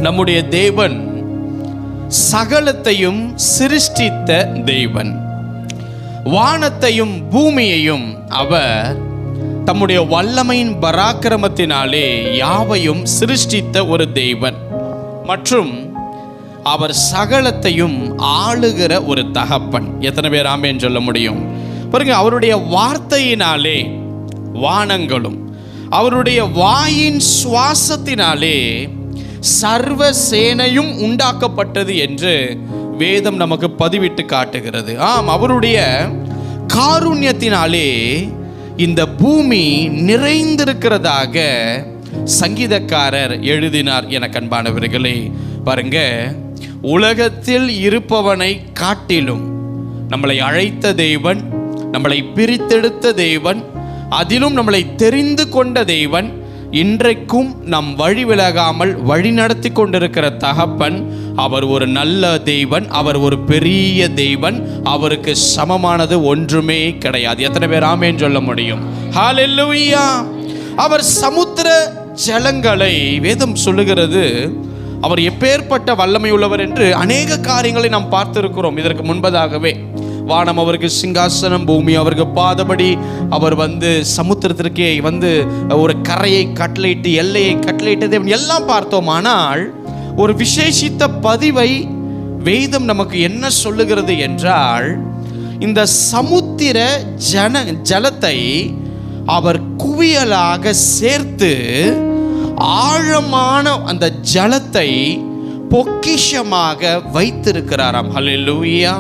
நம்முடைய தேவன் சகலத்தையும் சிருஷ்டித்த தேவன். வானத்தையும் பூமியையும் அவர் தம்முடைய வல்லமையின் பராக்கிரமத்தினாலே யாவையும் சிருஷ்டித்த ஒரு தேவன் மற்றும் அவர் சகலத்தையும் ஆளுகிற ஒரு தகப்பன். எத்தனை பேர் ஆமென் சொல்ல முடியும்? பாருங்க, அவருடைய வார்த்தையினாலே வானங்களும் அவருடைய வாயின் சுவாசத்தினாலே சர்வ சேனையும் உண்டாக்கப்பட்டது என்று வேதம் நமக்கு பதிவிட்டு காட்டுகிறது. அவருடைய காருண்யத்தினாலே இந்த பூமி நிறைந்திருக்கிறதாக சங்கீதக்காரர் எழுதினார். என அன்பானவர்களே, பாருங்க, உலகத்தில் இருப்பவனை காட்டிலும் நம்மளை அழைத்த தேவன், நம்மளை பிரித்தெடுத்த தேவன், அதிலும் நம்மளை தெரிந்து கொண்ட தேவன், இன்றைக்கும் நம் வழி விலகாமல் வழி நடத்தி கொண்டிருக்கிற தகப்பன், அவர் ஒரு நல்ல தேவன், அவர் ஒரு பெரிய தேவன், அவருக்கு சமமானது ஒன்றுமே கிடையாது. எத்தனை பேர் ஆமென் சொல்ல முடியும்? ஹல்லேலூயா. அவர் சமுத்திர ஜலங்களை, வேதம் சொல்லுகிறது, அவர் எப்பேற்பட்ட வல்லமை உள்ளவர் என்று அநேக காரியங்களை நாம் பார்த்திருக்கிறோம். இதற்கு முன்பதாகவே வானம் அவருக்கு சிங்காசனம், பூமி அவருக்கு பாதபடி, அவர் சமுத்திரத்திற்கே ஒரு கரையை கட்டளையிட்டு எல்லையை கட்டளையிட்டது எல்லாம் பார்த்தோம். ஆனால் ஒரு விசேஷித்த பதிவை வேதம் நமக்கு என்ன சொல்லுகிறது என்றால், இந்த சமுத்திர ஜலத்தை அவர் குவியலாக சேர்த்து ஆழமான அந்த ஜலத்தை பொக்கிஷமாக வைத்திருக்கிறாராம். ஹல்லேலூயா.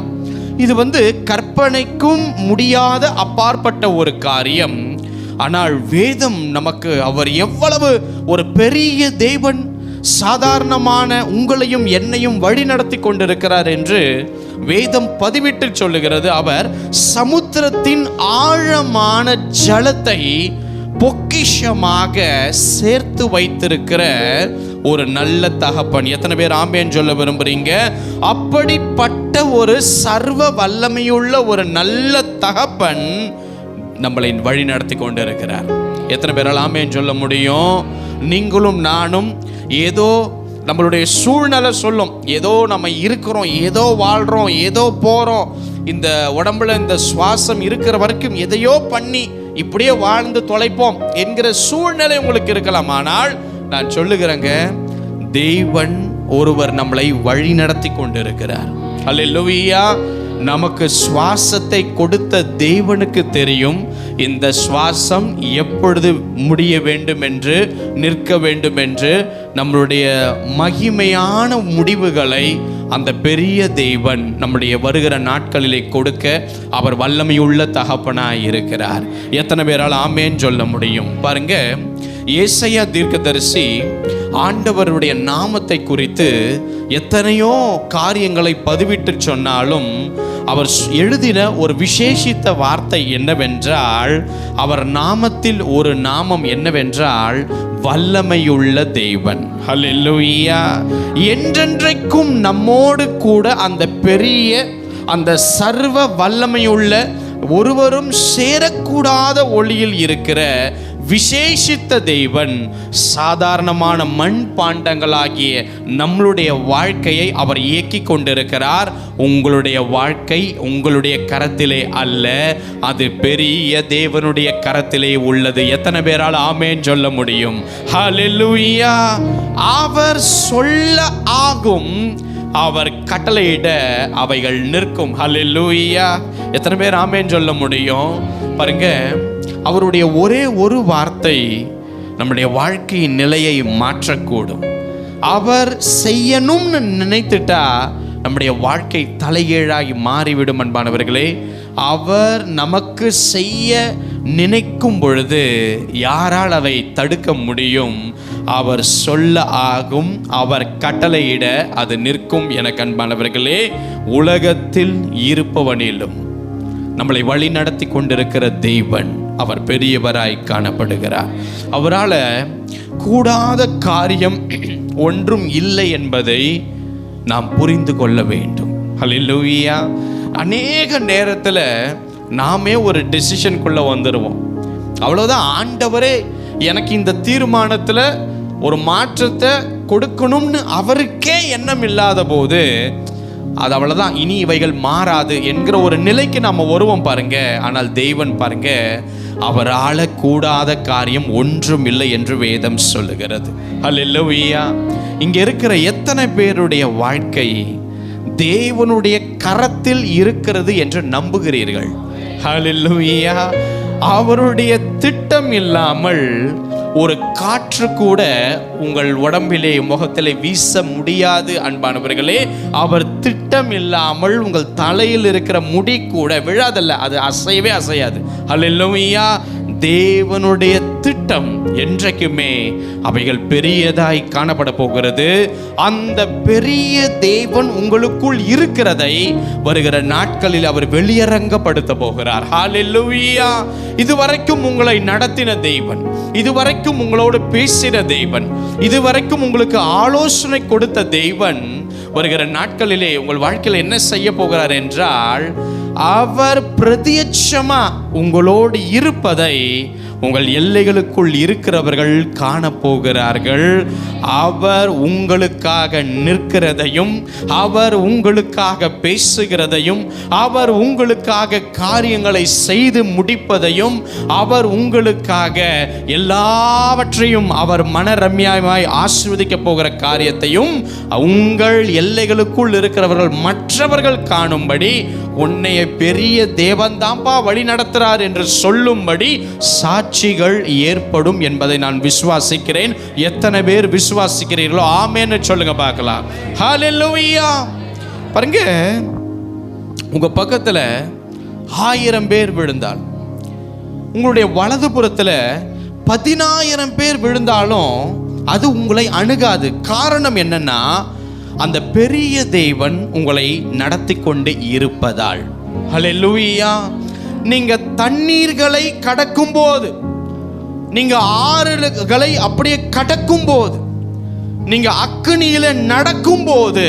இது கற்பனைக்கும் முடியாத அப்பாற்பட்ட ஒரு காரியம். ஆனால் வேதம் நமக்கு அவர் எவ்வளவு ஒரு பெரிய தேவன், சாதாரணமான உங்களையும் என்னையும் வழி நடத்தி கொண்டிருக்கிறார் என்று வேதம் பதிவிட்டு சொல்லுகிறது. அவர் சமுத்திரத்தின் ஆழமான ஜலத்தை பொக்கிஷமாக சேர்த்து வைத்திருக்கிற ஒரு நல்ல தகப்பன். எத்தனை பேர் ஆமென் சொல்ல விரும்புறீங்க? அப்படிப்பட்ட ஒரு சர்வ வல்லமையுள்ள ஒரு நல்ல தகப்பன் நம்மளை வழி நடத்தி கொண்டு இருக்கிறார். எத்தனை பேரால் ஆமென் சொல்ல முடியும்? நீங்களும் நானும் ஏதோ நம்மளுடைய சூழ்நிலை சொல்லும், ஏதோ நம்ம இருக்கிறோம், ஏதோ வாழ்றோம், ஏதோ போறோம், இந்த உடம்புல இந்த சுவாசம் இருக்கிற வரைக்கும் எதையோ பண்ணி இப்படியே வாழ்ந்து தொலைப்போம் என்கிற சூழ்நிலை உங்களுக்கு இருக்கலாம். ஆனால் நான் சொல்லுகிறேங்க, தேவன் ஒருவர் நம்மளை வழி நடத்தி கொண்டிருக்கிறார். ஹல்லேலூயா. நமக்கு சுவாசத்தை கொடுத்த தேவனுக்கு தெரியும் இந்த சுவாசம் எப்பொழுது முடிய வேண்டும் என்று, நிற்க வேண்டும் என்று. நம்மளுடைய மகிமையான முடிவுகளை அந்த பெரிய தேவன் நம்முடைய வருகிற நாட்களிலே கொடுக்க அவர் வல்லமையுள்ள தகப்பனாய் இருக்கிறார். எத்தனை பேரால் ஆமென் சொல்ல முடியும்? பாருங்க, ஏசாயா தீர்க்கதரிசி ஆண்டவருடைய நாமத்தை குறித்து எத்தனையோ காரியங்களை பதிவிட்டு சொன்னாலும் அவர் எழுதின ஒரு விசேஷித்த வார்த்தை என்னவென்றால், அவர் நாமத்தில் ஒரு நாமம் என்னவென்றால் வல்லமையுள்ள தேவன். ஹல்லேலூயா. என்றென்றைக்கும் நம்மோடு கூட அந்த பெரிய, அந்த சர்வ வல்லமையுள்ள, ஒருவரும் சேரக்கூடாத ஒளியில் இருக்கிற விசேஷித்த தேவன் சாதாரணமான மண் பாண்டங்களாகிய நம்மளுடைய வாழ்க்கையை அவர் இயக்கி கொண்டிருக்கிறார். உங்களுடைய வாழ்க்கை உங்களுடைய கரத்திலே அல்ல, அது பெரிய தேவனுடைய கரத்திலே உள்ளது. எத்தனை பேரால் ஆமென் சொல்ல முடியும்? ஹல்லேலூயா. அவர் சொல்ல ஆகும், அவர் கட்டளையிட அவைகள் நிற்கும். ஹல்லேலூயா. எத்தனை பேர் ஆமென் சொல்ல முடியும்? பாருங்க, அவருடைய ஒரே ஒரு வார்த்தை நம்முடைய வாழ்க்கையின் நிலையை மாற்றக்கூடும். அவர் செய்யணும்னு நினைத்துட்டா நம்முடைய வாழ்க்கை தலைகீழாகி மாறிவிடும். அன்பானவர்களே, அவர் நமக்கு செய்ய நினைக்கும் பொழுது யாரால் அதை தடுக்க முடியும்? அவர் சொல்ல ஆகும், அவர் கட்டளையிட அது நிற்கும். எனக்கு அன்பானவர்களே, உலகத்தில் இருப்பவனிலும் நம்மளை வழி நடத்தி கொண்டிருக்கிற தேவன் அவர் பெரியவராய் காணப்படுகிறார். அவரால் கூடாத காரியம் ஒன்றும் இல்லை என்பதை நாம் புரிந்து கொள்ள வேண்டும். ஹல்லேலூயா. அநேக நேரத்தில் நாமே ஒரு டெசிஷனுக்குள்ளே வந்துடுவோம். அவ்வளோதான், ஆண்டவரே எனக்கு இந்த தீர்மானத்தில் ஒரு மாற்றத்தை கொடுக்கணும்னு அவருக்கே எண்ணம் இல்லாத போது அது அவ்வளவுதான், இனி இவைகள் மாறாது என்கிற ஒரு நிலைக்கு நம்ம வருவோம் பாருங்க. ஆனால் தேவன் பாருங்க, அவரால கூடாத காரியம் ஒன்றும் இல்லை என்று வேதம் சொல்லுகிறது. அல்லேலூயா. இங்க இருக்கிற எத்தனை பேருடைய வாழ்க்கை தேவனுடைய கரத்தில் இருக்கிறது என்று நம்புகிறீர்கள்? அல்லேலூயா. அவருடைய திட்டம் இல்லாமல் ஒரு காற்று கூட உங்கள் உடம்பிலே முகத்திலே வீச முடியாது அன்பானவர்களே. அவர் திட்டம் இல்லாமல் உங்கள் தலையில் இருக்கிற முடி கூட விழாதல்ல, அது அசையவே அசையாது. அல்லேலூயா. தேவனுடைய திட்டம் என்றைக்குமே அவைகள் பெரியதாய் காணப்பட போகிறது. அந்த பெரிய தேவன் உங்களுக்குள் இருக்கிறதை வருகிற நாட்களில் அவர் வெளியரங்கப்படுத்த போகிறார். ஹல்லேலூயா. இதுவரைக்கும் உங்களை நடத்தின தேவன், இதுவரைக்கும் உங்களோடு பேசின தேவன், இதுவரைக்கும் உங்களுக்கு ஆலோசனை கொடுத்த தேவன் வருகிற நாட்களிலே உங்கள் வாழ்க்கையில் என்ன செய்ய போகிறார் என்றால், அவர் பிரத்யட்சமா உங்களோடு இருப்பதை உங்கள் எல்லைகளுக்குள் இருக்கிறவர்கள் காணப்போகிறார்கள். அவர் உங்களுக்காக நிற்கிறதையும், அவர் உங்களுக்காக பேசுகிறதையும், அவர் உங்களுக்காக காரியங்களை செய்து முடிப்பதையும், அவர் உங்களுக்காக எல்லாவற்றையும் அவர் மனரம்யமாய் ஆசீர்வதிக்க போகிற காரியத்தையும் உங்கள் எல்லைகளுக்குள் இருக்கிறவர்கள் மற்றவர்கள் காணும்படி, உன்னைய பெரிய தேவன்தாம்பா வழி நடத்துறார் என்று சொல்லும்படி சாட்சிகள் ஏற்படும் என்பதை நான் விசுவாசிக்கிறேன். எத்தனை பேர் விசுவாசிக்கிறீர்களோ ஆமென்னு சொல்லுங்க பார்க்கலாம். ஹல்லேலூயா. பாருங்க, உங்க பக்கத்துல 1000 பேர் விழுந்தால், உங்களுடைய வலது புறத்துல 10,000 பேர் விழுந்தாலும் அது உங்களை அணுகாது. காரணம் என்னன்னா, அந்த பெரிய தேவன் உங்களை நடத்தி கொண்டு இருப்பதால். ஹல்லேலூயா. நீங்க தண்ணீர்களை கடக்கும் போது, நீங்க ஆறுகளை அப்படியே கடக்கும் போது, நீங்க அக்கினியில நடக்கும் போது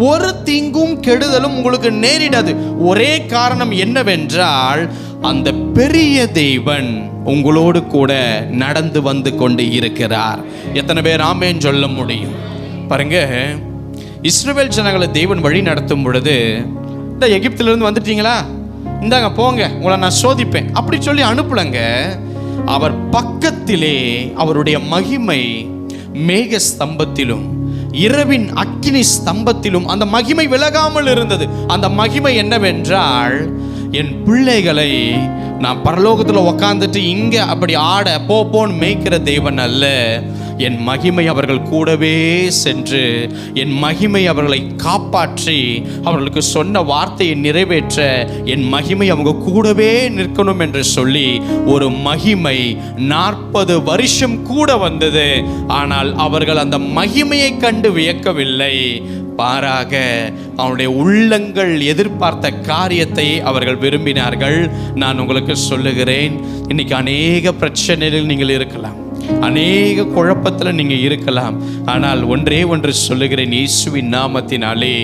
ஒரு தீங்கும் கெடுதலும் உங்களுக்கு நேரிடாது. ஒரே காரணம் என்னவென்றால், அந்த பெரிய தேவன் உங்களோடு கூட நடந்து வந்து கொண்டு இருக்கிறார். எத்தனை பேர் ஆமென் சொல்ல முடியும்? பாருங்க, இஸ்ரவேல் ஜனங்களை தேவன் வழி நடத்தும் பொழுது, இந்த எகிப்திலிருந்து வந்துட்டீங்களா, இந்தாங்க போங்க, உங்களை நான் சோதிப்பேன் அப்படி சொல்லி அனுப்பலங்க. அவர் பக்கத்திலே அவருடைய மகிமை மேக ஸ்தம்பத்திலும் இரவின் அக்கினி ஸ்தம்பத்திலும் அந்த மகிமை விலகாமல் இருந்தது. அந்த மகிமை என்னவென்றால், என் பிள்ளைகளை நான் பரலோகத்தில் உக்காந்துட்டு இங்க அப்படி ஆட போன்னு மேய்க்கிற தேவன் அல்ல. என் மகிமை அவர்கள் கூடவே சென்று, என் மகிமை அவர்களை காப்பாற்றி, அவர்களுக்கு சொன்ன வார்த்தையை நிறைவேற்ற என் மகிமை அவங்க கூடவே நிற்கணும் என்று சொல்லி ஒரு மகிமை 40 வருஷம் கூட வந்தது. ஆனால் அவர்கள் அந்த மகிமையை கண்டு வியக்கவில்லை. மாறாக அவனுடைய உள்ளங்கள் எதிர்பார்த்த காரியத்தை அவர்கள் விரும்பினார்கள். நான் உங்களுக்கு சொல்லுகிறேன், இன்னைக்கு அநேக பிரச்சனைகள் நீங்கள் இருக்கலாம், அநேக குழப்பத்தில் நீங்க இருக்கலாம். ஆனால் ஒன்றே ஒன்று சொல்லுகிறேன், இயேசுவின் நாமத்தினாலே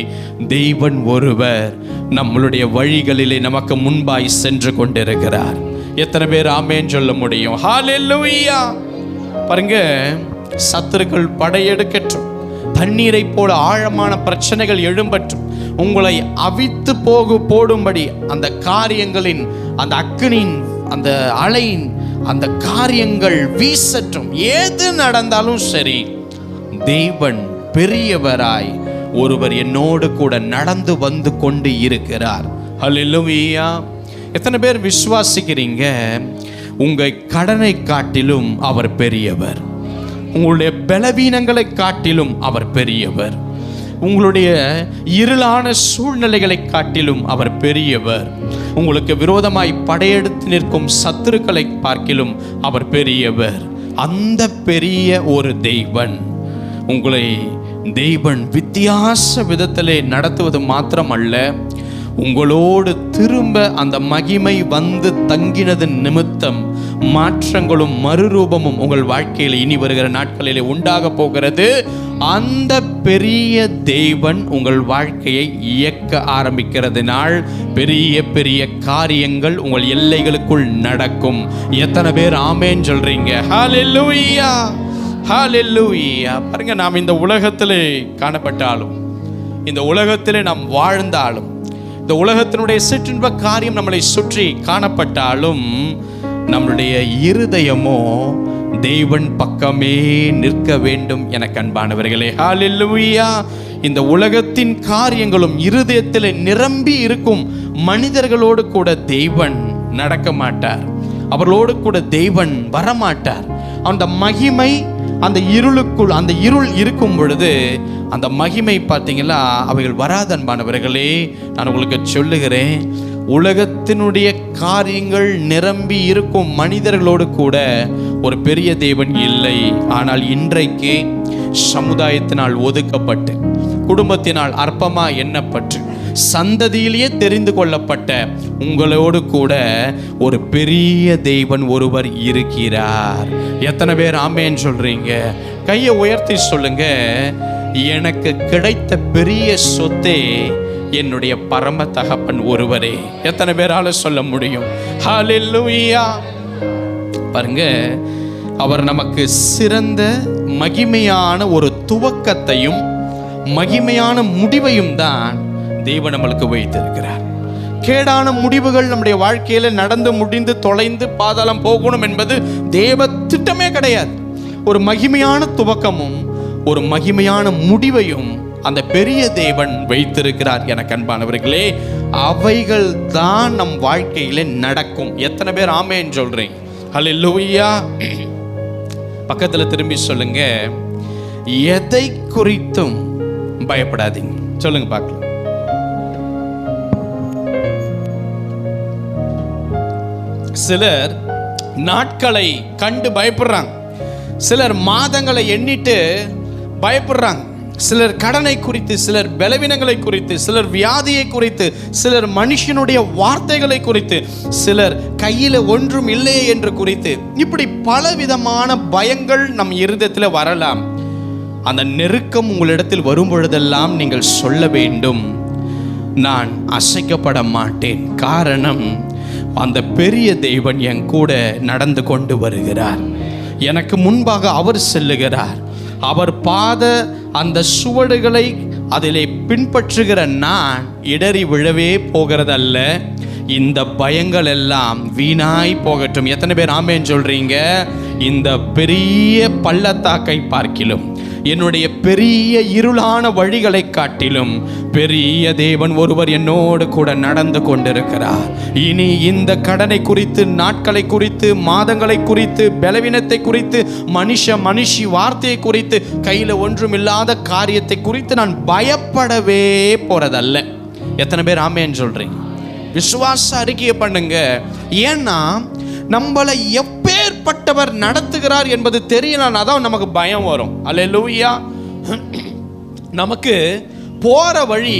தேவன் ஒருவர் நம்மளுடைய வழிகளிலே நமக்கு முன்பாய் சென்று கொண்டிருக்கிறார். எத்தனை பேர் ஆமென் சொல்ல முடியும்? ஹல்லேலூயா. பாருங்க, சத்துருக்கள் படையெடுக்கட்டும், தண்ணீரை போல ஆழமான பிரச்சனைகள் எழும்பற்றும், உங்களை அவித்து போடும்படி அந்த காரியங்களின், அந்த அக்கினின், அந்த அலையின் அந்த காரியங்கள் வீசற்றும். ஏது நடந்தாலும் சரி, தேவன் பெரியவராய் ஒருவர் என்னோடு கூட நடந்து வந்து கொண்டு இருக்கிறார். ஹல்லேலூயா. எத்தனை பேர் விசுவாசிக்கிறீங்க? உங்க கடனை காட்டிலும் அவர் பெரியவர், உங்களுடைய பலவீனங்களை காட்டிலும் அவர் பெரியவர், உங்களுடைய இருளான சூழ்நிலைகளை காட்டிலும் அவர் பெரியவர், உங்களுக்கு விரோதமாய் படையெடுத்து நிற்கும் சத்துருக்களை பார்க்கிலும் அவர் பெரியவர். அந்த பெரிய ஒரு தெய்வன் உங்களை தெய்வன் வித்தியாச விதத்திலே நடத்துவது மாத்திரமல்ல, உங்களோடு திரும்ப அந்த மகிமை வந்து தங்கினது நிமித்தம் மாற்றங்களும் மறுரூபமும் உங்கள் வாழ்க்கையில் இனி வருகிற நாட்களிலே உண்டாக போகிறது. அந்த பெரிய தேவன் உங்கள் வாழ்க்கையை இயக்க ஆரம்பிக்கிறதுனால் பெரிய பெரிய காரியங்கள் உங்கள் எல்லைகளுக்குள் நடக்கும். எத்தனை பேர் ஆமென் சொல்றீங்க? ஹல்லேலூயா. ஹல்லேலூயா. பாருங்க, நாம் இந்த உலகத்திலே காணப்பட்டாலும், இந்த உலகத்திலே நாம் வாழ்ந்தாலும், இந்த உலகத்தினுடைய சிற்றின்ப காரியம் நம்மளை சுற்றி காணப்பட்டாலும், நம்முடைய இருதயமோ தேவன் பக்கமே நிற்க வேண்டும் என அன்பானவர்களே. ஹல்லேலூயா. இந்த உலகத்தின் காரியங்களும் இருதயத்தில் நிரம்பி இருக்கும் மனிதர்களோடு கூட தேவன் நடக்க மாட்டார். அவர்களோடு கூட தேவன் வரமாட்டார். அந்த மகிமை அந்த இருளுக்குள், அந்த இருள் இருக்கும் பொழுது அந்த மகிமை பார்த்தீங்களா அவைகள் வராத அன்பானவர்களே. நான் உங்களுக்கு சொல்லுகிறேன், உலகத்தினுடைய காரியங்கள் நிரம்பி இருக்கும் மனிதர்களோடு கூட ஒரு பெரிய தேவன் இல்லை. ஆனால் இன்றைக்கு சமுதாயத்தினால் ஒதுக்கப்பட்டு, குடும்பத்தினால் அற்பமா எண்ணப்பட்டு, சந்ததியிலேயே தெரிந்து கொள்ளப்பட்ட உங்களோடு கூட ஒரு பெரிய தேவன் ஒருவர் இருக்கிறார். எத்தனை பேர் ஆமேன்னு சொல்றீங்க? கையை உயர்த்தி சொல்லுங்க. எனக்கு கிடைத்த பெரிய சொத்தே என்னுடைய பரம தகப்பன் ஒருவரே. எத்தனை பேரால சொல்ல முடியும்? ஹல்லேலூயா. பாருங்க, அவர் நமக்கு சிறந்த மகிமையான ஒரு துவக்கத்தையும் மகிமையான முடிவையும் தான் தேவன் நம்மளுக்கு வைத்திருக்கிறார். கேடான முடிவுகள் நம்முடைய வாழ்க்கையில நடந்து முடிந்து தொலைந்து பாதாளம் போகணும் என்பது தேவ திட்டமே கிடையாது. ஒரு மகிமையான துவக்கமும் ஒரு மகிமையான முடிவையும் அந்த பெரிய தேவன் வைத்திருக்கிறார். எனக்கு அன்பானவர்களே, அவைகள் தான் நம் வாழ்க்கையில நடக்கும். எத்தனை பேர் ஆமென் சொல்றீங்க? ஹல்லேலூயா. பக்கத்துல திரும்பி சொல்லுங்க, எதை குறித்தும் பயப்படாதீங்க. சொல்லுங்க பார்க்கலாம். சிலர் நாட்களை கண்டு பயப்படுறாங்க, சிலர் மாதங்களை எண்ணிட்டு பயப்படுறாங்க, சிலர் கடனை குறித்து, சிலர் பலவீனங்களை குறித்து, சிலர் வியாதியை குறித்து, சிலர் மனுஷனுடைய வார்த்தைகளை குறித்து, சிலர் கையில் ஒன்றும் இல்லையே என்று குறித்து, இப்படி பலவிதமான பயங்கள் நம் இருதயத்தில் வரலாம். அந்த நெருக்கம் உங்களிடத்தில் வரும் பொழுதெல்லாம் நீங்கள் சொல்ல வேண்டும், நான் அசைக்கப்பட மாட்டேன். காரணம், அந்த பெரிய தேவன் என் கூட நடந்து கொண்டு வருகிறார். எனக்கு முன்பாக அவர் செல்லுகிறார். அவர் பாத அந்த சுவடுகளை அதிலே பின்பற்றுகிற நான் இடறி விழவே போகிறதல்ல. இந்த பயங்கள் எல்லாம் வீணாய் போகட்டும். எத்தனை பேர் ஆமென் சொல்றீங்க? இந்த பெரிய பள்ளத்தாக்கை பார்க்கிலும், என்னுடைய பெரிய இருளான வழிகளை காட்டிலும் பெரிய தேவன் ஒருவர் என்னோடு கூட நடந்து கொண்டிருக்கிறார். இனி இந்த கடனை குறித்து, நாட்களை குறித்து, மாதங்களை குறித்து, பலவீனத்தை குறித்து, மனுஷி வார்த்தையை குறித்து, கையில் ஒன்றுமில்லாத காரியத்தை குறித்து நான் பயப்படவே போறதல்ல. எத்தனை பேர் ஆமென் சொல்றீங்க? விசுவாச அறிக்கையை பண்ணுங்க. ஏன்னா நம்மளை எப்பேற்பட்டவர் நடத்துகிறார் என்பது தெரியலனா தான் நமக்கு பயம் வரும். அல்லேலூயா. நமக்கு போற வழி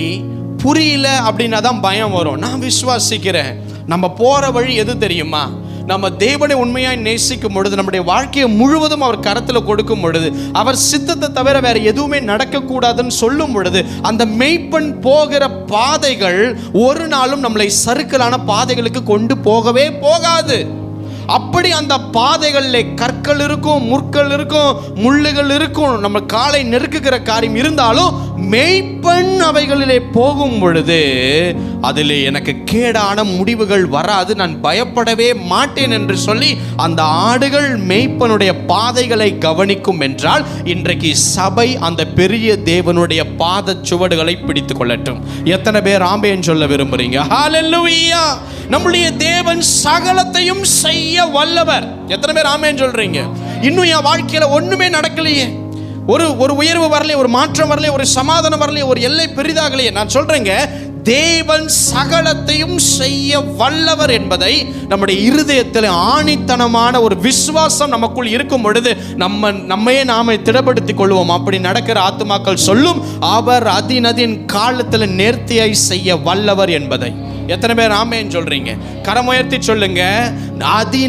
புரியல அப்படின்னா தான் பயம் வரும். நான் விசுவாசிக்கிறேன், நம்ம போற வழி எது தெரியுமா? நம்ம தேவனை உண்மையாய் நேசிக்கும் பொழுது, நம்முடைய வாழ்க்கையை முழுவதும் அவர் கரத்தில் கொடுக்கும் பொழுது, அவர் சித்தத்தை தவிர வேற எதுவுமே நடக்கக்கூடாதுன்னு சொல்லும் பொழுது, அந்த மெய்ப்பன் போகிற பாதைகள் ஒரு நாளும் நம்மளை சறுக்கலான பாதைகளுக்கு கொண்டு போகவே போகாது. அப்படி அந்த பாதைகளில் கற்கள் இருக்கும், முற்கள் இருக்கும், முள்ளுகள் இருக்கும், நம்ம காலை நெருக்குகிற காரியம் இருந்தாலும் மெய்ப்பெண் அவைகளிலே போகும் பொழுது அதிலே எனக்கு கேடான முடிவுகள் வராது, நான் பயப்படவே மாட்டேன் என்று சொல்லி அந்த ஆடுகள் மெய்ப்பனுடைய பாதைகளை கவனிக்கும் என்றால், இன்றைக்கு சபை அந்த பெரிய தேவனுடைய பாத சுவடுகளை பிடித்துக் கொள்ளட்டும். எத்தனை பேர் ஆமென் சொல்ல விரும்புறீங்க? ஹல்லேலூயா. நம்முடைய தேவன் சகலத்தையும் செய்ய வல்லவர். எத்தனை பேர் ஆமென் சொல்றீங்க? இன்னும் என் வாழ்க்கையில ஒண்ணுமே நடக்கலையே, ஒரு உயர்வு வரலையே, ஒரு மாற்றம் வரலையே, ஒரு சமாதானம் வரலையே, ஒரு எல்லை பெரிதாகலையே. நான் சொல்றேங்க, தேவன் சகலத்தையும் செய்ய வல்லவர் என்பதை நம்முடைய இருதயத்தில் ஆணித்தனமான ஒரு விசுவாசம் நமக்குள் இருக்கும் பொழுது நம்மையே நாமே திடப்படுத்திக் கொள்வோம். அப்படி நடக்கிற ஆத்துமாக்கள் சொல்லும், அவர் அதின் காலத்தில் நேர்த்தியாய் செய்ய வல்லவர் என்பதை. எத்தனை பேர் ஆமென் சொல்றீங்க? கரமுயர்த்தி சொல்லுங்க.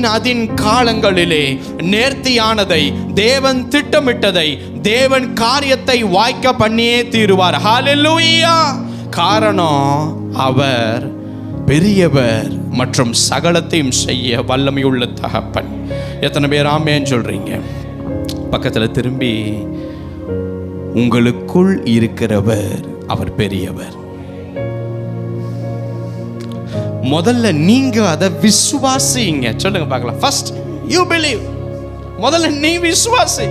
அதின் காலங்களிலே நேர்த்தியானதை, தேவன் திட்டமிட்டதை, தேவன் காரியத்தை வாய்க்க பண்ணியே தீருவார். ஹல்லேலூயா. காரணம், அவர் பெரியவர் மற்றும் சகலத்தையும் செய்ய வல்லமையுள்ள தகப்பன். எத்தனை பேர் ஆமென் சொல்றீங்க? பக்கத்தில் திரும்பி, உங்களுக்குள் இருக்கிறவர் அவர் பெரியவர். முதல்ல நீங்க அதை விசுவாசிங்க. சொல்லுங்க பார்க்கலாம். First you believe. முதல்ல நீ விசுவாசி.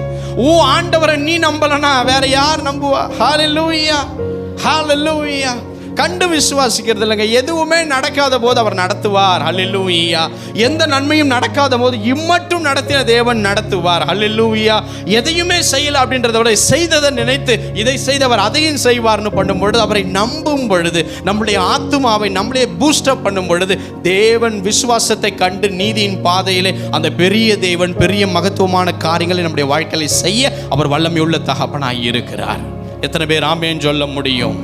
ஆண்டவரை நீ நம்பலனா வேற யார் நம்புவா? ஹல்லேலூயா, ஹல்லேலூயா. கண்டு விசுவாசிக்கிறது இல்லைங்க. எதுவுமே நடக்காத போது அவர் நடத்துவார். ஹல்லேலூயா. எந்த நன்மையும் நடக்காத போது இம்மட்டும் நடத்தின தேவன் நடத்துவார். ஹல்லேலூயா. எதையுமே செய்யல அப்படின்றத விட செய்ததை நினைத்து இதை செய்தவர் அதையும் செய்வார்னு பண்ணும் பொழுது, அவரை நம்பும் பொழுது, நம்முடைய ஆத்துமாவை நம்மளே பூஸ்டப் பண்ணும் பொழுது, தேவன் விசுவாசத்தை கண்டு நீதியின் பாதையிலே அந்த பெரிய தேவன் பெரிய மகத்துவமான காரியங்களை நம்முடைய வாழ்க்கையை செய்ய அவர் வல்லமையுள்ள தகப்பனாய் இருக்கிறார். எத்தனை பேர் ஆமென் சொல்ல முடியும்?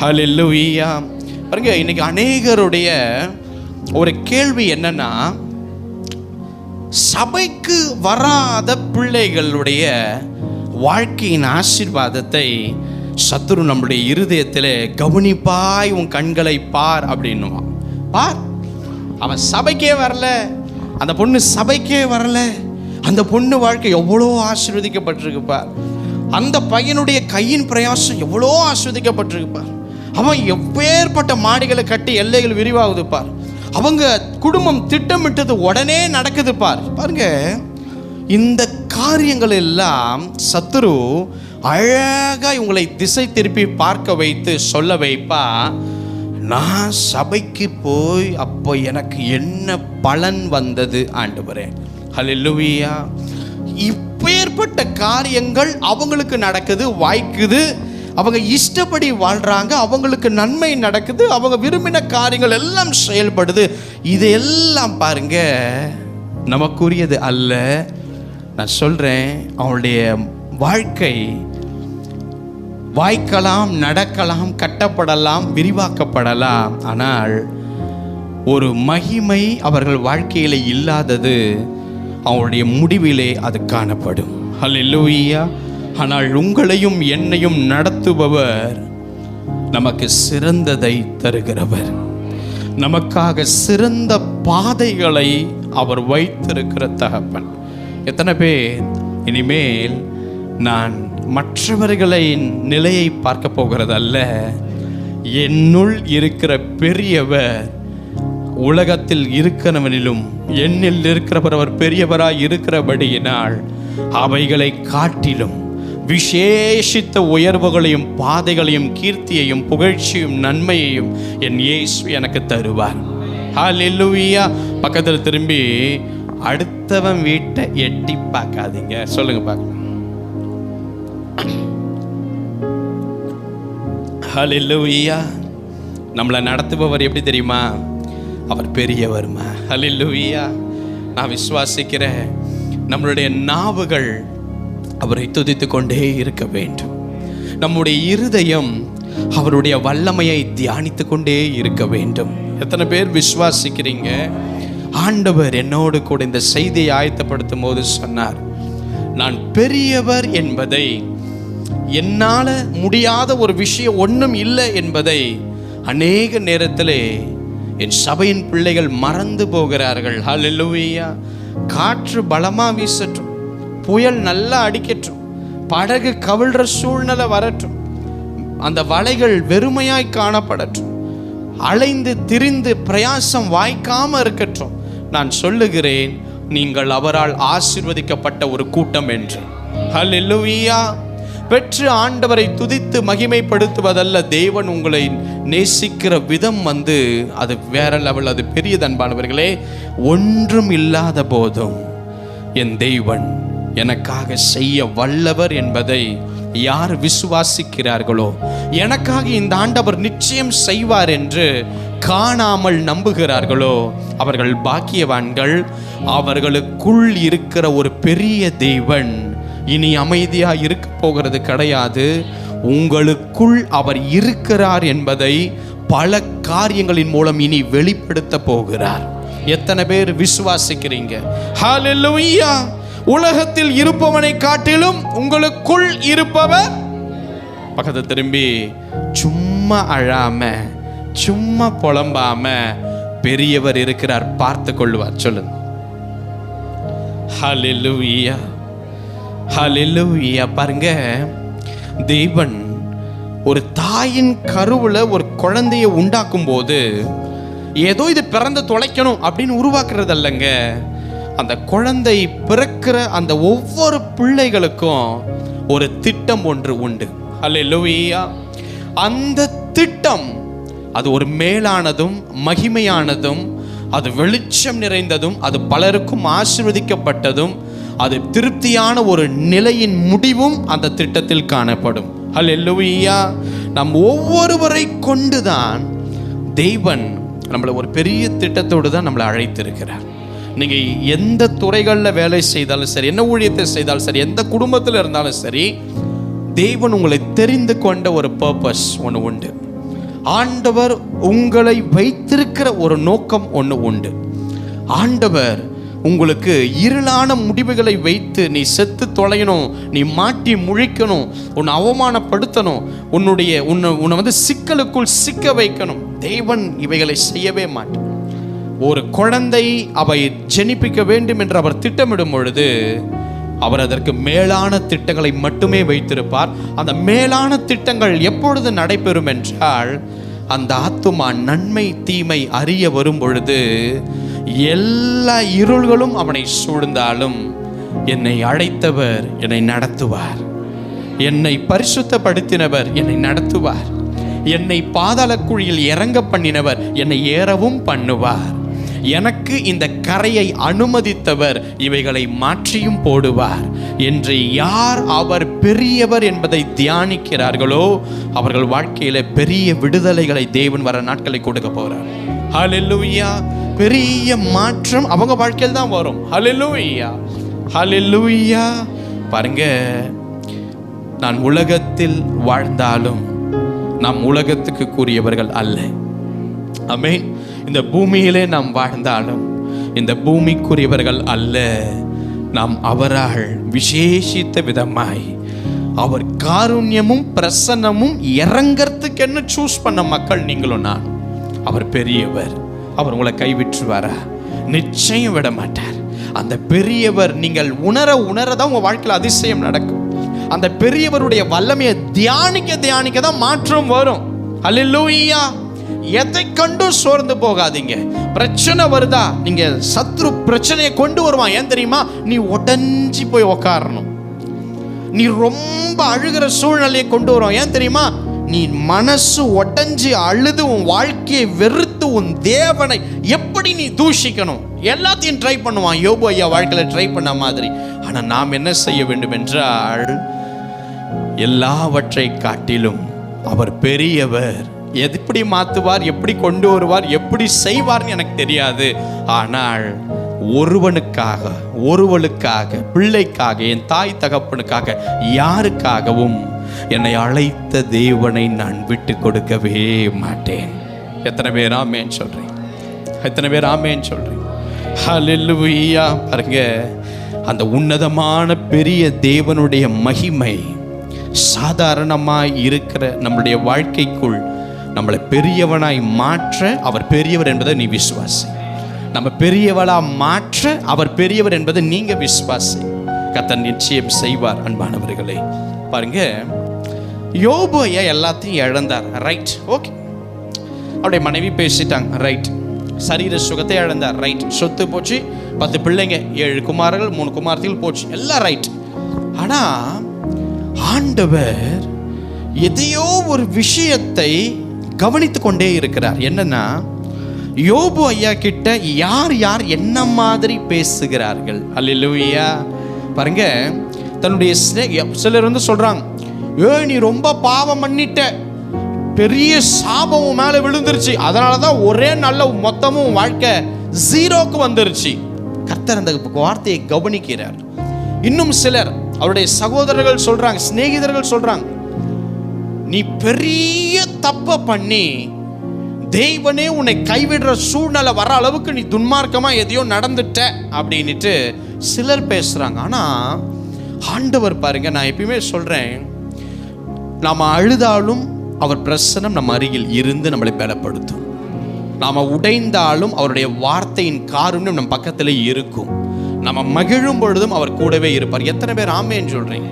ஹல்லேலூயா. பாருங்க, இன்னைக்கு அநேகருடைய ஒரு கேள்வி என்னன்னா, சபைக்கு வராத பிள்ளைகளுடைய வாழ்க்கையின் ஆசீர்வாதத்தை சத்துரு நம்முடைய இருதயத்தில் கவனிப்பாய் உன் கண்களை பார் அப்படின்னுவான். பார், அவன் சபைக்கே வரல, அந்த பொண்ணு சபைக்கே வரல, அந்த பொண்ணு வாழ்க்கை எவ்வளோ ஆசீர்வதிக்கப்பட்டிருக்கு பார், அந்த பையனுடைய கையின் பிரயாசம் எவ்வளோ ஆஸ்வதிக்கப்பட்டிருக்கு பார், அவன் எப்பேற்பட்ட மாடிகளை கட்டி எல்லைகள் விரிவாகுது பார், அவங்க குடும்பம் திட்டமிட்டது உடனே நடக்குது பார். பாருங்க, இந்த காரியங்கள் எல்லாம் சத்துரு அழகா உங்களை திசை திருப்பி பார்க்க வைத்து சொல்ல வைப்பா, நான் சபைக்கு போய் அப்போ எனக்கு என்ன பலன் வந்தது ஆண்டவரே. ஹல்லேலூயா. இப்பேற்பட்ட காரியங்கள் அவங்களுக்கு நடக்குது, வாய்க்குது, அவங்க இஷ்டப்படி வாழ்றாங்க, அவங்களுக்கு நன்மை நடக்குது, அவங்க விரும்பின காரியங்கள் எல்லாம் செயல்படுது. இதெல்லாம் பாருங்க நமக்குரியது அல்ல. நான் சொல்றேன், அவனுடைய வாழ்க்கை வாய்க்கலாம், நடக்கலாம், கட்டப்படலாம், விரிவாக்கப்படலாம். ஆனால் ஒரு மகிமை அவர்கள் வாழ்க்கையில இல்லாதது அவருடைய முடிவிலே அது காணப்படும். ஹல்லேலூயா. ஆனால் உங்களையும் என்னையும் நடத்துபவர் நமக்கு சிறந்ததை தருகிறவர். நமக்காக சிறந்த பாதைகளை அவர் வைத்திருக்கிற தகப்பன். எத்தனை பேர் இனிமேல் நான் மற்றவர்களின் நிலையை பார்க்க போகிறதல்ல, என்னுள் இருக்கிற பெரியவர் உலகத்தில் இருக்கிறவனிலும் என்னில் இருக்கிறவர் அவர் பெரியவராய் இருக்கிறபடியினால் அவைகளை காட்டிலும் விசேஷித்த உயர்வுகளையும் பாதைகளையும் கீர்த்தியையும் புகழ்ச்சியும் நன்மையையும் என் இயேசு எனக்கு தருவார். ஹல்லேலூயா. பக்கத்தில் திரும்பி, அடுத்தவன் வீட்டை எட்டி பார்க்காதீங்க. சொல்லுங்க பார்க்கலாம். ஹல்லேலூயா. நம்மளை நடத்துபவர் எப்படி தெரியுமா? அவர் பெரியவர்மா. ஹல்லேலூயா. நான் விசுவாசிக்கிறேன், நம்மளுடைய நாவுகள் அவரை துதித்து கொண்டே இருக்க வேண்டும். நம்முடைய இருதயம் அவருடைய வல்லமையை தியானித்து கொண்டே இருக்க வேண்டும். எத்தனை பேர் விசுவாசிக்கிறீங்க? ஆண்டவர் என்னோடு கூட இந்த செய்தியை ஆயத்தப்படுத்தும் போது சொன்னார், நான் பெரியவர் என்பதை, என்னால் முடியாத ஒரு விஷயம் ஒன்றும் இல்லை என்பதை அநேக நேரத்திலே என் சபையின் பிள்ளைகள் மறந்து போகிறார்கள். ஹல்லேலூயா. காற்று பலமாக வீசட்டும், புயல் நல்லா அடிக்கட்டும், படகு கவிழ்ற சூழ்நிலை வரட்டும், அந்த வலைகள் வெறுமையாய் காணப்படட்டும், அலைந்து திரிந்து பிரயாசம் வாய்க்காம இருக்கட்டும், நான் சொல்லுகிறேன், நீங்கள் அவரால் ஆசீர்வதிக்கப்பட்ட ஒரு கூட்டம் என்று. ஹல்லேலூயா. பெற்று ஆண்டவரை துதித்து மகிமைப்படுத்துவதல்ல, தேவன் உங்களை நேசிக்கிற விதம் அது வேற லெவல், அது பெரியது. அன்பானவர்களே, ஒன்றும் இல்லாத போதும் என் தேவன் எனக்காக செய்ய வல்லவர் என்பதை யார் விசுவாசிக்கிறார்களோ, எனக்காக இந்த ஆண்டவர் நிச்சயம் செய்வார் என்று காணாமல் நம்புகிறார்களோ அவர்கள் பாக்கியவான்கள். அவர்களுக்குள் இருக்கிற ஒரு பெரிய தேவன் இனி அமைதியா இருக்க போகிறது கிடையாது. உங்களுக்குள் அவர் இருக்கிறார் என்பதை பல காரியங்களின் மூலம் இனி வெளிப்படுத்த போகிறார். எத்தனை பேர் விசுவாசிக்கிறீங்க? ஹல்லேலூயா. உலகத்தில் இருப்பவனை காட்டிலும் உங்களுக்குள் இருப்பவர். பக்கத்தை திரும்பி, சும்மா அழாம, சும்மா புலம்பாம, பெரியவர் இருக்கிறார், பார்த்து கொள்வார். சொல்லுங்க. ஹல்லேலூயா. ஹல்லேலூயா. பாருங்க, தேவன் ஒரு தாயின் கருவுல ஒரு குழந்தையை உண்டாக்கும் போது ஏதோ இது பிறந்து தொலைக்கணும் அப்படின்னு உருவாக்குறது அல்லங்க. அந்த குழந்தை பிறக்கிற அந்த ஒவ்வொரு பிள்ளைகளுக்கும் ஒரு திட்டம் ஒன்று உண்டு. ஹல்லேலூயா. அந்த திட்டம் அது ஒரு மேலானதும் மகிமையானதும், அது வெளிச்சம் நிறைந்ததும், அது பலருக்கும் ஆசீர்வதிக்கப்பட்டதும், அது திருப்தியான ஒரு நிலையின் முடிவும் அந்த திட்டத்தில் காணப்படும். ஹல்லேலூயா. நம் ஒவ்வொருவரை கொண்டுதான் தேவன் நம்மளை ஒரு பெரிய திட்டத்தோடு தான் நம்மளை அழைத்திருக்கிறார். நீங்கள் எந்த துறைகளில் வேலை செய்தாலும் சரி, என்ன ஊழியத்தை செய்தாலும் சரி, எந்த குடும்பத்தில் இருந்தாலும் சரி, தேவன் உங்களை தெரிந்து கொண்ட ஒரு பர்பஸ் ஒன்று உண்டு. ஆண்டவர் உங்களை வைத்திருக்கிற ஒரு நோக்கம் ஒன்று உண்டு. ஆண்டவர் உங்களுக்கு இருளான முடிவுகளை வைத்து நீ செத்து தொலையணும், நீ மாட்டி முழிக்கணும், உன்னை அவமானப்படுத்தணும், உன்னை வந்து சிக்கலுக்குள் சிக்க வைக்கணும், தேவன் இவைகளை செய்யவே மாட்டார். ஒரு குழந்தை அவை ஜெனிப்பிக்க வேண்டும் என்று அவர் திட்டமிடும் பொழுது அவர் அதற்கு மேலான திட்டங்களை மட்டுமே வைத்திருப்பார். அந்த மேலான திட்டங்கள் எப்பொழுது நடைபெறும் என்றால், அந்த ஆத்துமா நன்மை தீமை அறிய வரும் பொழுது எல்லா இருள்களும் அவனை சூழ்ந்தாலும் என்னை அழைத்தவர் என்னை நடத்துவார், என்னை பரிசுத்தப்படுத்தினவர் என்னை நடத்துவார், என்னை பாதாள குழியில் இறங்க பண்ணினவர் என்னை ஏறவும் பண்ணுவார், எனக்கு இந்த கரையை அனுமதித்தவர் இவைகளை மாற்றியும் போடுவார் என்று யார் அவர் பெரியவர் என்பதை தியானிக்கிறார்களோ அவர்கள் வாழ்க்கையில பெரிய விடுதலைகளை தேவன் வர நாட்களை கொடுக்க போறார். ஹல்லேலூயா. பெரிய மாற்றம் அவங்க வாழ்க்கையில் தான் வரும். ஹல்லேலூயா, ஹல்லேலூயா. பாருங்க, நான் உலகத்தில் வாழ்ந்தாலும் நாம் உலகத்துக்கு கூறியவர்கள் அல்ல. ஆமென். இந்த பூமியிலே நாம் வாழ்ந்தாலும் இந்த பூமிக்குரியவர்கள் அல்ல. நாம் அவரால் விசேஷித்த விதமாய் அவர் காருண்யமும் பிரசன்னமும் இறங்கறதுக்கு என்ன சூஸ் பண்ண மக்கள் நீங்களும் நான். அவர் பெரியவர். அவர் உங்களை கைவிட்டுருவாரா? நிச்சயம் விட மாட்டார். அந்த பெரியவர் நீங்கள் உணர தான் உங்க வாழ்க்கையில் அதிசயம் நடக்கும். அந்த பெரியவருடைய வல்லமையை தியானிக்க தான் மாற்றம் வரும். ஹல்லேலூயா. எதை கண்டும் சோர்ந்து போகாதீங்க. பிரச்சனை வருதா, நீங்க சத்ரு பிரச்சனையை கொண்டு வருவான். ஏன் தெரியுமா? நீ உடஞ்சி போய் உக்காரணும். நீ ரொம்ப அழுகிற சூழ்நிலையை கொண்டு வருவான். ஏன் தெரியுமா? நீ மனசு உடஞ்சி அழுது உன் வாழ்க்கையை வெறுத்து உன் தேவனை எப்படி நீ தூஷிக்கணும் எல்லாத்தையும் ட்ரை பண்ணுவான். யோபு ஐயா வாழ்க்கையில ட்ரை பண்ண மாதிரி. ஆனா நாம் என்ன செய்ய வேண்டும் என்றால், எல்லாவற்றை காட்டிலும் அவர் பெரியவர். எப்படி மாற்றுவார், எப்படி கொண்டு வருவார், எப்படி செய்வார்னு எனக்கு தெரியாது. ஆனால் ஒருவனுக்காக பிள்ளைக்காக, என் தாய் தகப்பனுக்காக, யாருக்காகவும் என்னை அழைத்த தேவனை நான் விட்டு கொடுக்கவே மாட்டேன். எத்தனை பேர் ஆமேன் சொல்றீங்க? எத்தனை பேர் ஆமேன் சொல்றீங்க? ஹல்லேலூயா. பாருங்க, அந்த உன்னதமான பெரிய தேவனுடைய மகிமை சாதாரணமாய் இருக்கிற நம்முடைய வாழ்க்கைக்குள் நம்மளை பெரியவனாய் மாற்ற அவர் பெரியவர் என்பதை நீ விசுவாசி. நம்ம பெரியவளா மாற்ற அவர் பெரியவர் என்பதை நீங்க விசுவாசி. கர்த்தர் நிச்சயம் செய்வார். அன்பானவர்களே, பாருங்க, யோபு ஐயா எல்லாத்தையும் இழந்தார். Right, okay. அவருடைய மனைவி பேசிட்டாங்க. ரைட். சரீர சுகத்தை இழந்தார். ரைட். சொத்து போச்சு, 10 பிள்ளைங்க, 7 குமாரர்கள், 3 குமாரத்திகள் போச்சு, எல்லாம் ரைட். ஆனா ஆண்டவர் எதையோ ஒரு விஷயத்தை கவனித்து கொண்டே இருக்கிறார். என்னன்னா, யோபு ஐயா கிட்ட யார் யார் என்ன மாதிரி பேசுகிறார்கள். அல்லேலூயா. பாருங்க, தன்னுடைய சிலர் வந்து சொல்றாங்க, நீ ரொம்ப பாவம் பண்ணிட்ட, பெரிய சாபம் மேல விழுந்துருச்சு, அதனாலதான் ஒரே நல்ல மொத்தமும் வாழ்க்கை ஜீரோக்கு வந்துருச்சு. கர்த்தர் அந்த வார்த்தையை கவனிக்கிறார். இன்னும் சிலர் அவருடைய சகோதரர்கள் சொல்றாங்க, சிநேகிதர்கள் சொல்றாங்க, நீ பெரிய தப்ப பண்ணி தேவனே உன்னை கைவிடுற சூழ்நிலை வர அளவுக்கு நீ துன்மார்க்கமா எதையோ நடந்துட்ட அப்படின்னுட்டு சிலர் பேசுறாங்க. ஆனா ஆண்டவர் பாருங்க, நான் எப்பயுமே சொல்றேன், நாம அழுதாலும் அவர் பிரசன்னம் நம்ம அருகில் இருந்து நம்மளை பலப்படுத்தும். நாம உடைந்தாலும் அவருடைய வார்த்தையின் காருண்யம் நம் பக்கத்திலே இருக்கும். நம்ம மகிழும் பொழுதும் அவர் கூடவே இருப்பார். எத்தனை பேர் ஆமேன்னு சொல்றீங்க?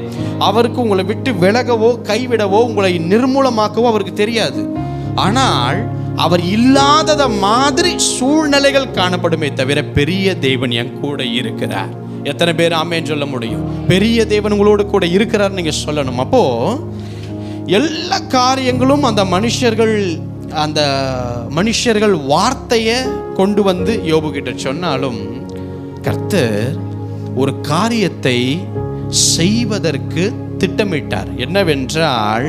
அவருக்கு உங்களை விட்டு விலகவோ கைவிடவோ உங்களை நிர்மூலமாக்கவோ அவருக்கு தெரியாது. ஆனால் அவர் இல்லாதத மாதிரி சூழ்நிலைகள் காணப்படுமே தவிர பெரிய தேவன் என் கூட இருக்கிறார். எத்தனை பேர் ஆமேன்னு சொல்ல முடியும்? பெரிய தேவன் உங்களோடு கூட இருக்கிறார் நீங்க சொல்லணும். அப்போ எல்லா காரியங்களும் அந்த மனுஷர்கள் வார்த்தையை கொண்டு வந்து யோபு கிட்ட சொன்னாலும் கர்த்தர் ஒரு காரியத்தை செய்வதற்கு திட்டமிட்டார். என்னவென்றால்,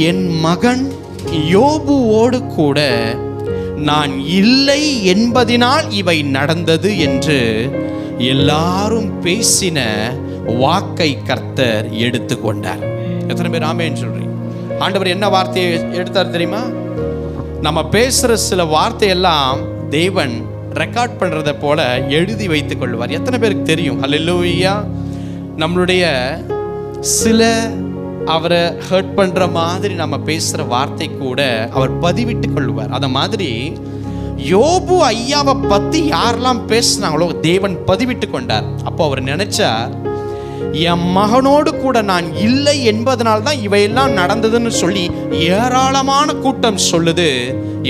என் மகன் யோபுவோடு கூட நான் இல்லை என்பதினால் இவை நடந்தது என்று எல்லாரும் பேசின வாக்கை கர்த்தர் எடுத்துக்கொண்டார். எத்தனை பேர் ஆமென் சொல்றீங்க? ஆண்டவர் என்ன வார்த்தையை எடுத்தார் தெரியுமா? நம்ம பேசுற சில வார்த்தையெல்லாம் தேவன் ரெக்கார்ட் பண்றதை போல எழுதி வைத்துக் கொள்வார். எத்தனை பேருக்கு தெரியும்? ஹல்லேலூயா. நம்மளுடைய சில அவரை ஹர்ட் பண்ற மாதிரி நம்ம பேசுற வார்த்தை கூட அவர் பதிவிட்டு கொள்வார். அத மாதிரி யோபு ஐயாவை பத்தி யாரெல்லாம் பேசுனாங்களோ தேவன் பதிவிட்டு கொண்டார். அப்போ அவர் நினைச்சார், என் மகனோடு கூட நான் இல்லை என்பதனால்தான் இவையெல்லாம் நடந்ததுன்னு சொல்லி ஏராளமான கூட்டம் சொல்லுது.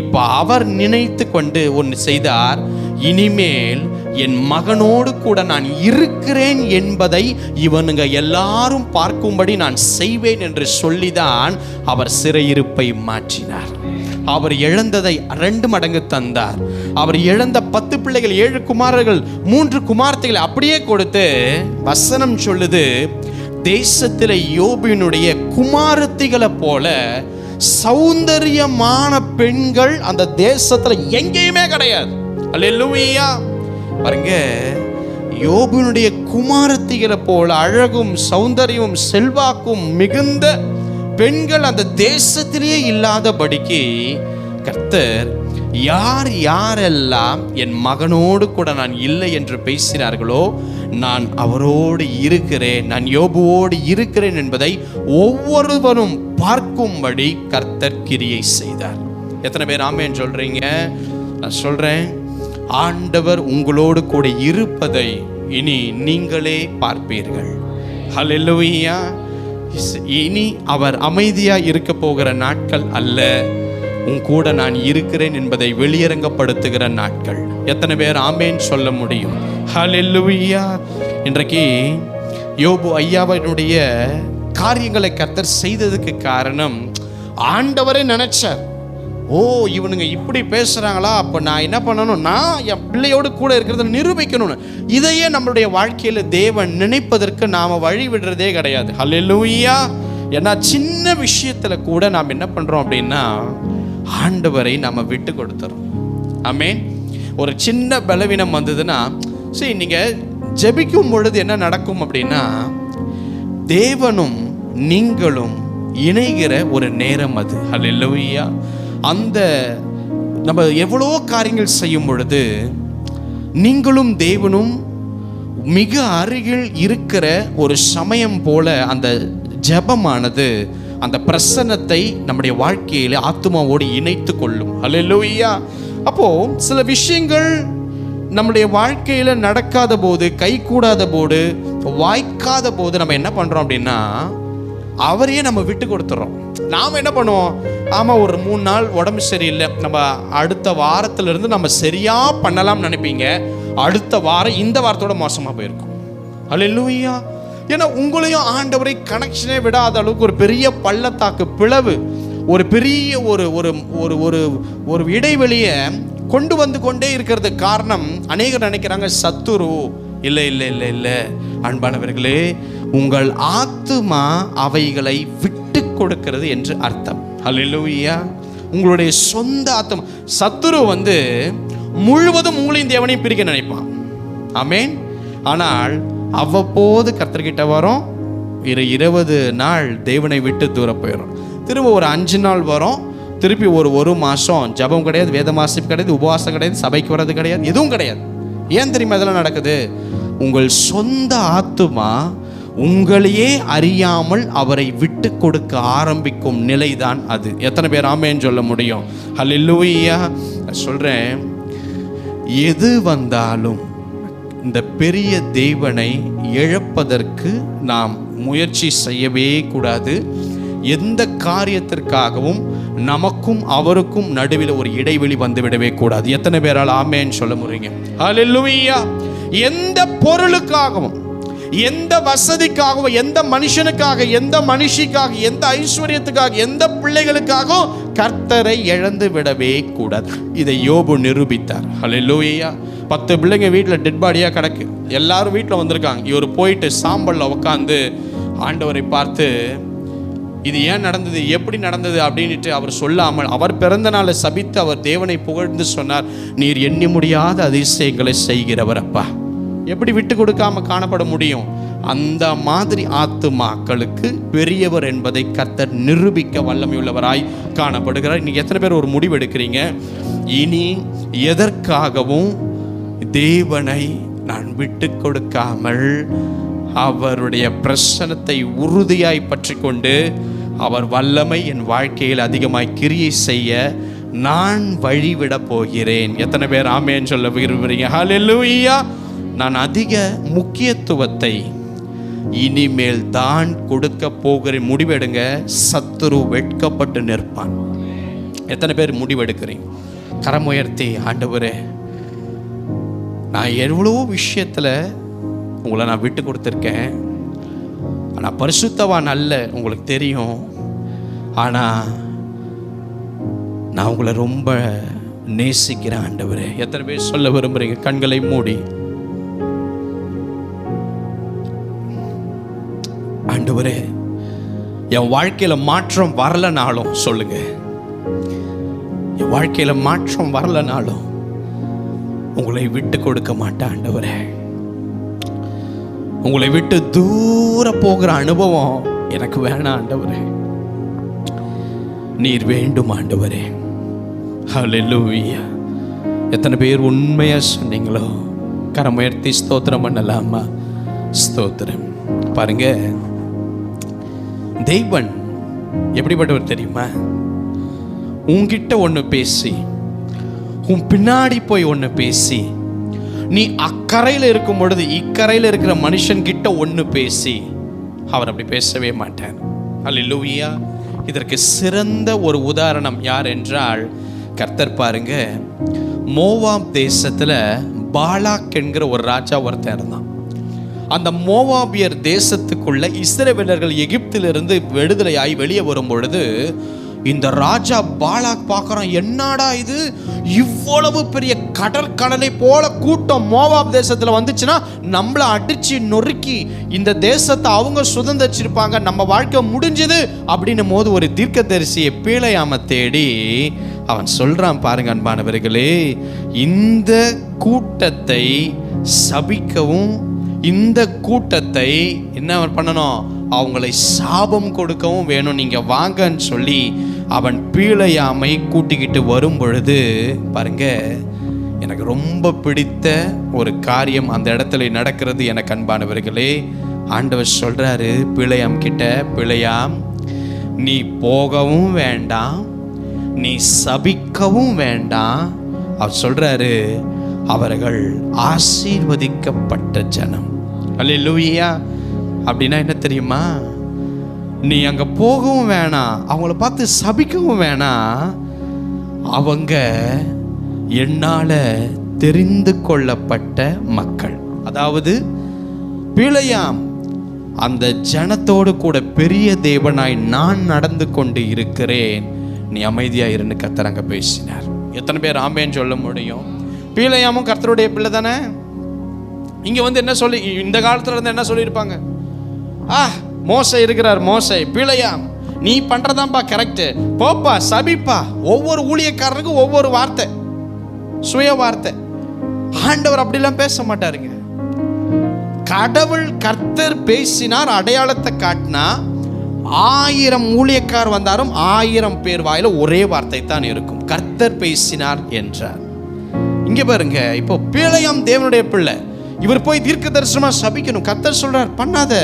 இப்ப அவர் நினைத்து கொண்டு ஒன்று செய்தார், இனிமேல் என் மகனோடு கூட நான் இருக்கிறேன் என்பதை இவனுங்க எல்லாரும் பார்க்கும்படி நான் செய்வேன் என்று சொல்லிதான் அவர் சிறையிருப்பை மாற்றினார். அவர் இழந்ததை 2 மடங்கு தந்தார். அவர் இழந்த 10 பிள்ளைகள், 7 குமாரர்கள், 3 குமார்த்தைகளை அப்படியே கொடுத்து, வசனம் சொல்லுது, தேசத்திலே யோபினுடைய குமாரத்திகளை போல சௌந்தரியமான பெண்கள் அந்த தேசத்துல எங்கேயுமே கிடையாது. அல்லேலூயா. பாருங்க, யோபுனுடைய குமாரத்திகளை போல அழகும் சௌந்தரியமும் செல்வாக்கும் மிகுந்த பெண்கள் அந்த தேசத்திலேயே இல்லாதபடிக்கு கர்த்தர் யாரெல்லாம் என் மகனோடு கூட நான் இல்லை என்று பேசினார்களோ நான் அவரோடு இருக்கிறேன், நான் யோபுவோடு இருக்கிறேன் என்பதை ஒவ்வொருவரும் பார்க்கும்படி கர்த்தர் கிரியை செய்தார். எத்தனை பேர் ஆமென் சொல்றீங்க? நான் சொல்றேன், ஆண்டவர் உங்களோடு கூட இருப்பதை இனி நீங்களே பார்ப்பீர்கள். ஹல்லேலூயா. இனி அவர் அமைதியா இருக்க போகிற நாட்கள் அல்ல, உன் கூட நான் இருக்கிறேன் என்பதை வெளியரங்கப்படுத்துகிற நாட்கள். எத்தனை பேர் ஆமென் சொல்ல முடியும்? ஹல்லேலூயா. இன்றைக்கு யோபு ஐயாவினுடைய காரியங்களை கர்த்தர் செய்ததுக்கு காரணம், ஆண்டவரே நினைச்சார், ஓ இவனுங்க இப்படி பேசுறாங்களா, அப்ப நான் என்ன பண்ணணும், நான் என் பிள்ளையோடு கூட இருக்கிறத நிரூபிக்கணும்னு. இதையே நம்மளுடைய வாழ்க்கையில தேவன் நினைப்பதற்கு நாம வழி விடுறதே கிடையாது. ஹல்லேலூயா. ஏன்னா சின்ன விஷயத்துல கூட நாம் என்ன பண்றோம் அப்படின்னா ஆண்டவரை நம்ம விட்டு கொடுத்துறோம். ஆமென். ஒரு சின்ன பலவீனம் வந்ததுன்னா சரி, நீங்க ஜெபிக்கும் பொழுது என்ன நடக்கும் அப்படின்னா, தேவனும் நீங்களும் இணைகிற ஒரு நேரம் அது. ஹல்லேலூயா. அந்த நம்ம எவ்வளோ காரியங்கள் செய்யும் பொழுது நீங்களும் தேவனும் மிக அருகில் இருக்கிற ஒரு சமயம் போல அந்த ஜெபமானது அந்த பிரசன்னத்தை நம்முடைய வாழ்க்கையில ஆத்துமாவோடு இணைத்து கொள்ளும். ஹல்லேலூயா. அப்போ சில விஷயங்கள் நம்முடைய வாழ்க்கையில நடக்காத போது, கை கூடாத போது, வாய்க்காத போது நம்ம என்ன பண்றோம் அப்படின்னா அவரையே நம்ம விட்டு கொடுத்துறோம். நாம் என்ன பண்ணுவோம், ஆமாம் ஒரு 3 நாள் உடம்பு சரியில்லை, நம்ம அடுத்த வாரத்திலிருந்து நம்ம சரியா பண்ணலாம்னு நினைப்பீங்க. அடுத்த வாரம் இந்த வாரத்தோட மோசமாக போயிருக்கும். அல்லேலூயா. ஏன்னா உங்களையும் ஆண்டவரை கனெக்ஷனே விடாத அளவுக்கு ஒரு பெரிய பள்ளத்தாக்கு பிளவு, ஒரு பெரிய ஒரு ஒரு ஒரு ஒரு இடைவெளியை கொண்டு வந்து கொண்டே இருக்கிறது. காரணம், அநேகர் நினைக்கிறாங்க சத்துரு. இல்லை இல்லை இல்லை இல்லை அன்பானவர்களே, உங்கள் ஆத்துமா அவைகளை விட்டு கொடுக்கிறது என்று அர்த்தம். ஹல்லேலூயா. உங்களுடைய சொந்த ஆத்துமா. சத்துரு முழுவதும் உங்களையும் தேவனையும் பிரிக்க நினைப்பான். ஆமென். ஆனால் அவ்வப்போது கர்த்தர்கிட்ட வரும், 20 நாள் தேவனை விட்டு தூர போயிடும். திரும்ப ஒரு 5 நாள் வரும், திருப்பி ஒரு மாதம் ஜபம் கிடையாது, வேத வாசிப்பு கிடையாது, உபவாசம் கிடையாது, சபைக்கு வர்றது கிடையாது, எதுவும் கிடையாது. ஏன் தெரியுமா இதெல்லாம் நடக்குது? உங்கள் சொந்த ஆத்துமா உங்களையே அறியாமல் அவரை விட்டு கொடுக்க ஆரம்பிக்கும் நிலைதான் அது. எத்தனை பேர் ஆமென் சொல்ல முடியும்? ஹல்லேலூயா. சொல்றேன், எது வந்தாலும் இந்த பெரிய தேவனை இழப்பதற்கு நாம் முயற்சி செய்யவே கூடாது. எந்த காரியத்திற்காகவும் நமக்கும் அவருக்கும் நடுவில் ஒரு இடைவெளி வந்துவிடவே கூடாது. எத்தனை பேரால் ஆமேன்னு சொல்ல முடியுங்க? ஹல்லேலூயா. எந்த பொருளுக்காகவும், எந்த வசதிக்காகவும், எந்த மனுஷனுக்காக, எந்த மனுஷிக்காக, எந்த ஐஸ்வர்யத்துக்காக, எந்த பிள்ளைகளுக்காகவும் கர்த்தரை இழந்து விடவே கூடாது. இதை யோபு நிரூபித்தார். ஹல்லேலூயா. 10 பிள்ளைங்க வீட்டில் டெட் பாடியாக கிடக்கு. எல்லாரும் வீட்டில் வந்திருக்காங்க. இவர் போயிட்டு சாம்பலில் உட்காந்து ஆண்டவரை பார்த்து, இது ஏன் நடந்தது, எப்படி நடந்தது அப்படின்ட்டு அவர் சொல்லாமல், அவர் பிறந்த நாளை சபித்து அவர் தேவனை புகழ்ந்து சொன்னார், நீர் எண்ணி முடியாத அதிசயங்களை செய்கிறவர் அப்பா. எப்படி விட்டு கொடுக்காம காணப்பட முடியும்? அந்த மாதிரி ஆத்துமாக்களுக்கு பெரியவர் என்பதை கர்த்தர் நிரூபிக்க வல்லமையுள்ளவராய் காணப்படுகிறார். இன்னைக்கு எத்தனை பேர் ஒரு முடிவு எடுக்கிறீங்க? இனி எதற்காகவும் தேவனை நான் விட்டு கொடுக்காமல் அவருடைய பிரசன்னத்தை உறுதியாய் பற்றி கொண்டு அவர் வல்லமை என் வாழ்க்கையில் அதிகமாய் கிரியை செய்ய நான் வழிவிட போகிறேன். எத்தனை பேர் ஆமேன்னு சொல்ல விரும்புறீங்க? ஹல்லேலூயா. நான் அதிக முக்கியத்துவத்தை இனிமேல் தான் கொடுக்க போகிறேன். முடிவெடுங்க. சத்துரு வெட்கப்பட்டு நிற்பான். எத்தனை பேர் முடிவெடுக்கிறீங்க? கரம் உயர்த்தி, ஆண்டவரே, நான் எவ்வளோ விஷயத்தில் உங்களை நான் விட்டு கொடுத்துருக்கேன். ஆனால் பரிசுத்தவான் அல்ல, உங்களுக்கு தெரியும். ஆனால் நான் உங்களை ரொம்ப நேசிக்கிறேன் ஆண்டவரே. எத்தனை பேர் சொல்ல விரும்புகிறீங்க? கண்களை மூடி, ஆண்டவரே, என் வாழ்க்கையில் மாற்றம் வரலனாலும் சொல்லுங்க, என் வாழ்க்கையில் மாற்றம் வரலனாலும் உங்களை விட்டு கொடுக்க மாட்டேன் ஆண்டவரே. உங்களை விட்டு தூர போகிற அனுபவம் எனக்கு வேணாம் ஆண்டவரே. நீர் வேண்டும் ஆண்டவரே. ஹல்லேலூயா. எத்தனை பேர் உண்மையா சொன்னீங்களோ கரம் உயர்த்தி ஸ்தோத்திரம் பண்ணலாமா? ஸ்தோத்திரம். பாருங்க, தேவன் எப்படிப்பட்டவர் தெரியுமா? உன்கிட்ட ஒன்று பேசி, உன் பின்னாடி போய் ஒன்று பேசி, நீ அக்கறையில் இருக்கும் பொழுது இக்கரையில் இருக்கிற மனுஷன் கிட்ட ஒன்று பேசி, அவர் அப்படி பேசவே மாட்டார். அல்லேலூயா. இதற்கு சிறந்த ஒரு உதாரணம் யார் என்றால், கர்த்தர் பாருங்க, மோவாப் தேசத்துல பாலாக் என்கிற ஒரு ராஜா ஒருத்தன் இருந்தான். அந்த மோவாபியர் தேசத்துக்குள்ள இஸ்ரவேலர்கள் எகிப்திலிருந்து விடுதலையாய் வெளியே வரும் பொழுது இந்த ராஜா பாலாக் பார்க்குறான், என்னடா இது, இவ்வளவு பெரிய கடற்கடலை போல கூட்டம் மோவாப் தேசத்தில் வந்துச்சுன்னா நம்மளை அடிச்சு நொறுக்கி இந்த தேசத்தை அவங்க சுதந்திரிச்சிருப்பாங்க, நம்ம வாழ்க்கை முடிஞ்சது அப்படின்னும் போது ஒரு தீர்க்கதரிசியை பீலையாம தேடி அவன் சொல்றான், பாருங்க அன்பானவர்களே, இந்த கூட்டத்தை சபிக்கவும், இந்த கூட்டத்தை என்ன பண்ணணும், அவங்களை சாபம் கொடுக்கவும் வேணும், நீங்க வாங்கன்னு சொல்லி அவன் பீலையாமை கூட்டிக்கிட்டு வரும் பொழுது பாருங்க, எனக்கு ரொம்ப பிடித்த ஒரு காரியம் அந்த இடத்துல நடக்கிறது. எனக்கு அன்பானவர்களே, ஆண்டவர் சொல்றாரு பீலையாம் கிட்ட, பீலையாம், நீ போகவும் வேண்டாம், நீ சபிக்கவும் வேண்டாம். அவர் சொல்றாரு, அவர்கள் ஆசீர்வதிக்கப்பட்ட ஜனம். அல்லேலூயா. அப்படின்னா என்ன தெரியுமா? நீ அங்க போகவும் வேணாம், அவங்கள பார்த்து சபிக்கவும் வேணாம், அவங்க என்னால தெரிந்து கொள்ளப்பட்ட மக்கள். அதாவது பீலையாம் அந்த ஜனத்தோடு கூட பெரிய தேவனாய் நான் நடந்து கொண்டு இருக்கிறேன், நீ அமைதியா இருந்து கர்த்தர் அங்க பேசினார். எத்தனை பேர் ஆமேன்னு சொல்ல முடியும்? பீலையாமும் கர்த்தருடைய பிள்ளை தானே. இங்க வந்து என்ன சொல்லி, இந்த காலத்துல இருந்து என்ன சொல்லியிருப்பாங்க, மோசே இருக்கிறார், மோசே, பீலையாம் நீ பண்றதான்பா கரெக்ட், போப்பா சபிப்பா. ஒவ்வொரு ஊழியக்காரனுக்கும் ஒவ்வொரு வார்த்தை, சுய வார்த்தை. ஆண்டவர் அப்படிலாம் பேச மாட்டாருங்க. கடவுள் கர்த்தர் பேசினார், அடையாளத்தை காட்டினா 1000 ஊழியக்கார் வந்தாலும் 1000 பேர் வாயில ஒரே வார்த்தை தான் இருக்கும், கர்த்தர் பேசினார் என்றார். இங்க பாருங்க, இப்போ பீலையாம் தேவனுடைய பிள்ளை, இவர் போய் தீர்க்க தரிசனமா சபிக்கணும். கர்த்தர் சொல்றார், பண்ணாத,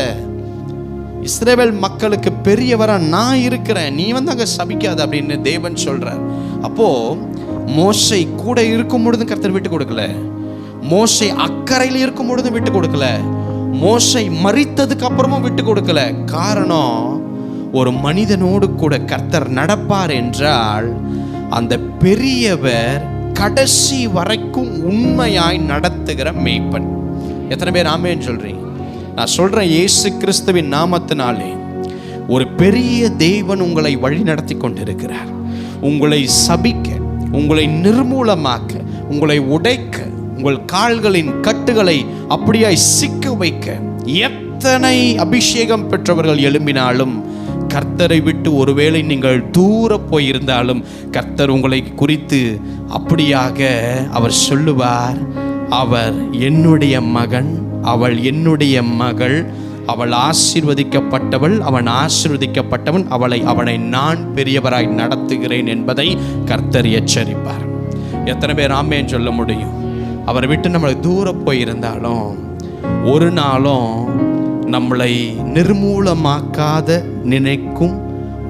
இஸ்ரவேல் மக்களுக்கு பெரியவரா நான் இருக்கிறேன், நீ வந்து அங்க சபிக்காத அப்படின்னு தேவன் சொல்றார். அப்போ மோசே கூட இருக்கும் பொழுது கர்த்தர் விட்டு கொடுக்கல. மோசே அக்கறையில் இருக்கும் பொழுது விட்டு கொடுக்கல, மோசே மரித்ததுக்கு அப்புறமும் விட்டு கொடுக்கல. காரணம், ஒரு மனிதனோடு கூட கர்த்தர் நடப்பார் என்றால் அந்த பெரியவர் கடைசி வரைக்கும் உண்மையாய் நடத்துகிற மேய்ப்பன். எத்தனை பேர் ஆமென் சொல்றீங்க? நான் சொல்றேன், இயேசு கிறிஸ்துவின் நாமத்தினாலே ஒரு பெரிய தேவன் உங்களை வழி நடத்தி கொண்டிருக்கிறார். உங்களை சபிக்க, உங்களை நிர்மூலமாக்க, உங்களை உடைக்க, உங்கள் கால்களின் கட்டுகளை அப்படியாய் சிக்க வைக்க எத்தனை அபிஷேகம் பெற்றவர்கள் எழும்பினாலும், கர்த்தரை விட்டு ஒருவேளை நீங்கள் தூர போயிருந்தாலும், கர்த்தர் உங்களை குறித்து அப்படியாக அவர் சொல்லுவார், அவர் என்னுடைய மகன், அவள் என்னுடைய மகள், அவள் ஆசீர்வதிக்கப்பட்டவள், அவன் ஆசீர்வதிக்கப்பட்டவன், அவனை நான் பெரியவராய் நடத்துகிறேன் என்பதை கர்த்தர் எச்சரிப்பார். எத்தனை பேர் ஆமென் சொல்ல முடியும்? அவரை விட்டு நம்மளை தூர போயிருந்தாலும் ஒரு நாளும் நம்மளை நிர்மூலமாக்காத நினைக்கும்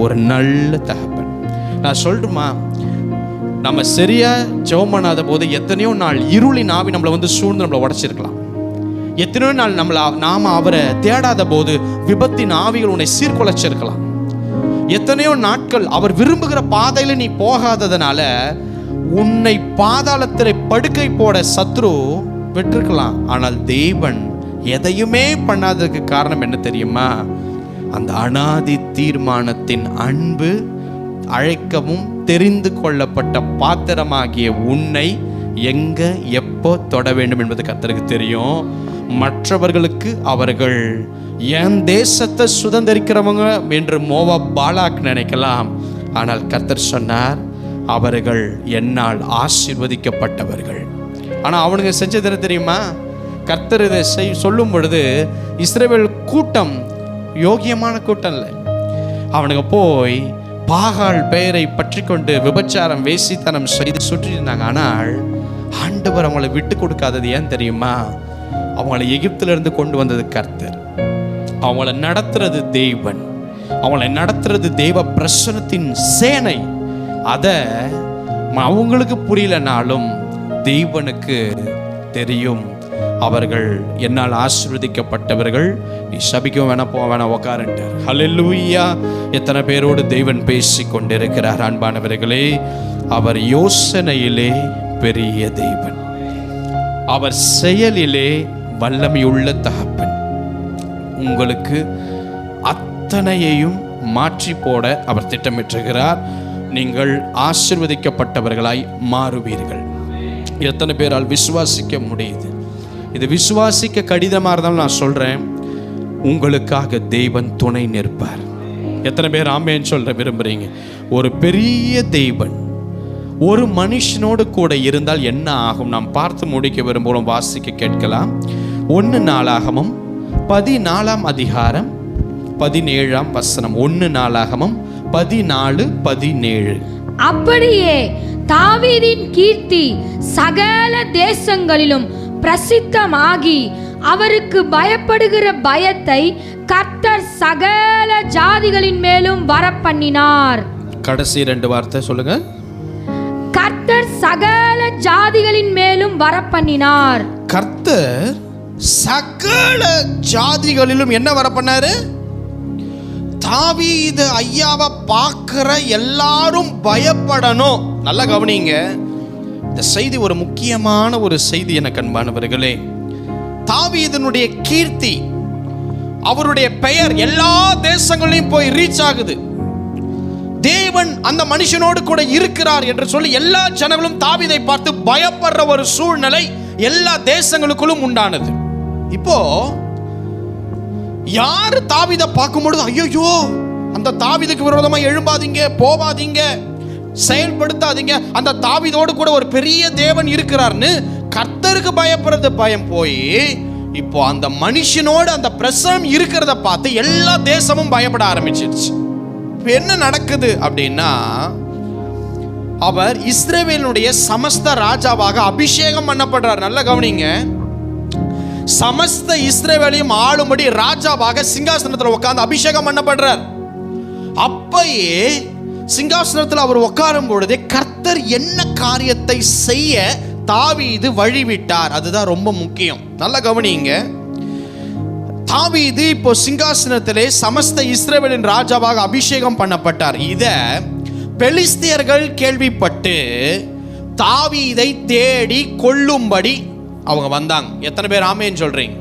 ஒரு நல்ல தகப்பன். நான் சொல்றேமா, நம்ம சரியா ஜெபம் பண்ணாத போது எத்தனையோ நாள் இருளின் ஆவி நம்மளை வந்து சூழ்ந்து நம்மளை உடைச்சிருக்கலாம். எத்தனையோ நாள் நாம அவரை தேடாத போது விபத்தின் ஆவிகள் உன்னை சீர்குலைச்சிருக்கலாம். எத்தனையோ நாட்கள் அவர் விரும்புகிற பாதையில நீ போகாததுனால உன்னை பாதாளத்தில் படுக்கை போட சத்ரு விட்டிருக்கலாம். ஆனால் தேவன் எதையுமே பண்ணாததுக்கு காரணம் என்ன தெரியுமா? அந்த அனாதி தீர்மானத்தின் அன்பு, அழைக்கவும் தெரிந்து கொள்ளப்பட்ட பாத்திரமாகிய உன்னை எங்க எப்போ தொட வேண்டும் என்பது கர்த்தருக்கு தெரியும். மற்றவர்களுக்கு அவர்கள் என் தேசத்தை சுதந்திரிக்கிறவங்க என்று மோவாப் பாலாக் நினைக்கலாம். ஆனால் கர்த்தர் சொன்னார், அவர்கள் என்னால் ஆசீர்வதிக்கப்பட்டவர்கள். ஆனால் அவனுங்க செஞ்சது என்ன தெரியுமா? கர்த்தர் இதை சொல்லும் பொழுது இஸ்ரவேல் கூட்டம் யோகியமான கூட்டம் இல்லை. அவனுங்க போய் பாகால் பெயரை பற்றி கொண்டு விபச்சாரம், வேசித்தனம் செய்து சுற்றி இருந்தாங்க. ஆனால் ஆண்டவர் அவங்களை விட்டு கொடுக்காதது ஏன் தெரியுமா? அவங்களை எகிப்திலிருந்து கொண்டு வந்தது கர்த்தர், அவங்கள நடத்துறது தேவன், அவங்களை நடத்துறது தேவ பிரசன்னத்தின் சேனை. அத அவங்களுக்கு புரியலனாலும் தேவனுக்கு தெரியும். அவர்கள் என்னால் ஆசீர்வதிக்கப்பட்டவர்கள், நீ சபிக்கவும் வேணா, போக வேணா, உக்காருன்ட்டார். ஹல்லேலூயா! எத்தனை பேரோடு தேவன் பேசி கொண்டிருக்கிறார் அன்பானவர்களே. அவர் யோசனையிலே பெரிய தேவன், அவர் செயலிலே வல்லமையுள்ள தகப்பன். உங்களுக்கு அத்தனையையும் மாற்றி போட அவர் திட்டமிட்டிருக்கிறார். நீங்கள் ஆசீர்வதிக்கப்பட்டவர்களாய் மாறுவீர்கள். எத்தனை பேரால் விசுவாசிக்க முடியுது? இது விசுவாசிக்க கடினமாக இருந்தாலும் நான் சொல்றேன், உங்களுக்காக தேவன் துணை நிற்பார். எத்தனை பேர் ஆமென் சொல்ற விரும்புறீங்க? ஒரு பெரிய தேவன் ஒரு மனுஷனோடு கூட இருந்தால் என்ன ஆகும்? நாம் பார்த்து முடிக்க விரும்புகிறோம், வாசிக்க கேட்கலாம். 1 நாளாகமம் 14 அதிகாரம் 17 வசனம். 1 நாளாகமம் 14:17. அப்படியே தாவீதின் கீர்த்தி சகல தேசங்களிலும் பிரசித்தமாகி அவருக்கு பயப்படுகிற பயத்தை கர்த்தர் சகல ஜாதிகளின் மேலும் வரப்பண்ணினார். கடைசி 2 வார்த்தை சொல்லுங்க. கர்த்தர் சகல ஜாதிகளின் மேலும் வரப்பண்ணினார். கர்த்தர் சகல ஜாதிகளிலும் என்ன வரப்பண்ணாரு? தாவீது ஐயாவை பார்க்கிற எல்லாரும் பயப்படணும். நல்லா கவனிங்க, இந்த செய்தி ஒரு முக்கியமான ஒரு செய்தி எனக்கு அன்பானவர்களே. தாவீதனுடைய கீர்த்தி, அவருடைய பெயர் எல்லா தேசங்களையும் போய் ரீச் ஆகுது. தேவன் அந்த மனுஷனோடு கூட இருக்கிறார் என்று சொல்லி எல்லா ஜனங்களும் தாவீதை பார்த்து பயப்படுற ஒரு சூழ்நிலை எல்லா தேசங்களுக்குள்ளும் உண்டானது. இப்போ யாரு தாவீதை பார்க்கும்பொழுது, ஐயோ அந்த தாவீதுக்கு விரோதமா எழும்பாதீங்க, போவாதீங்க, செயல்படுத்தாதீங்க, அந்த தாவீதோடு கூட ஒரு பெரிய தேவன் இருக்கிறார்னு கர்த்தருக்கு பயப்படுறது பயம் போய் இப்போ அந்த மனுஷனோடு அந்த பிரசனம் இருக்கிறத பார்த்து எல்லா தேசமும் பயப்பட ஆரம்பிச்சிருச்சு. என்ன நடக்குது அப்படின்னா, அவர் இஸ்ரவேலுடைய சமஸ்த ராஜாவாக அபிஷேகம் பண்ணப்படுறார். நல்ல கவனிங்க, சமஸ்த இஸ்ரவேலையும் ஆளும்படி ராஜாவாக சிங்காசனத்தில் உட்கார்ந்து அபிஷேகம் பண்ணப்படுறார். அப்பயே சிங்காசனத்தில் அவர் உட்காரும் பொழுதே கர்த்தர் என்ன காரியத்தை செய்ய தாவீது வழிவிட்டார். அதுதான் ரொம்ப முக்கியம். நல்ல கவனிங்க. தாவீது இப்போ சிங்காசனத்திலே சமஸ்த இஸ்ரவேலின் ராஜாவாக அபிஷேகம் பண்ணப்பட்டார். இத பெலிஸ்தியர்கள் கேள்விப்பட்டு தாவீதை தேடி கொல்லும்படி அவங்க வந்தாங்க. எத்தனை பேர் ஆமென் சொல்றீங்க?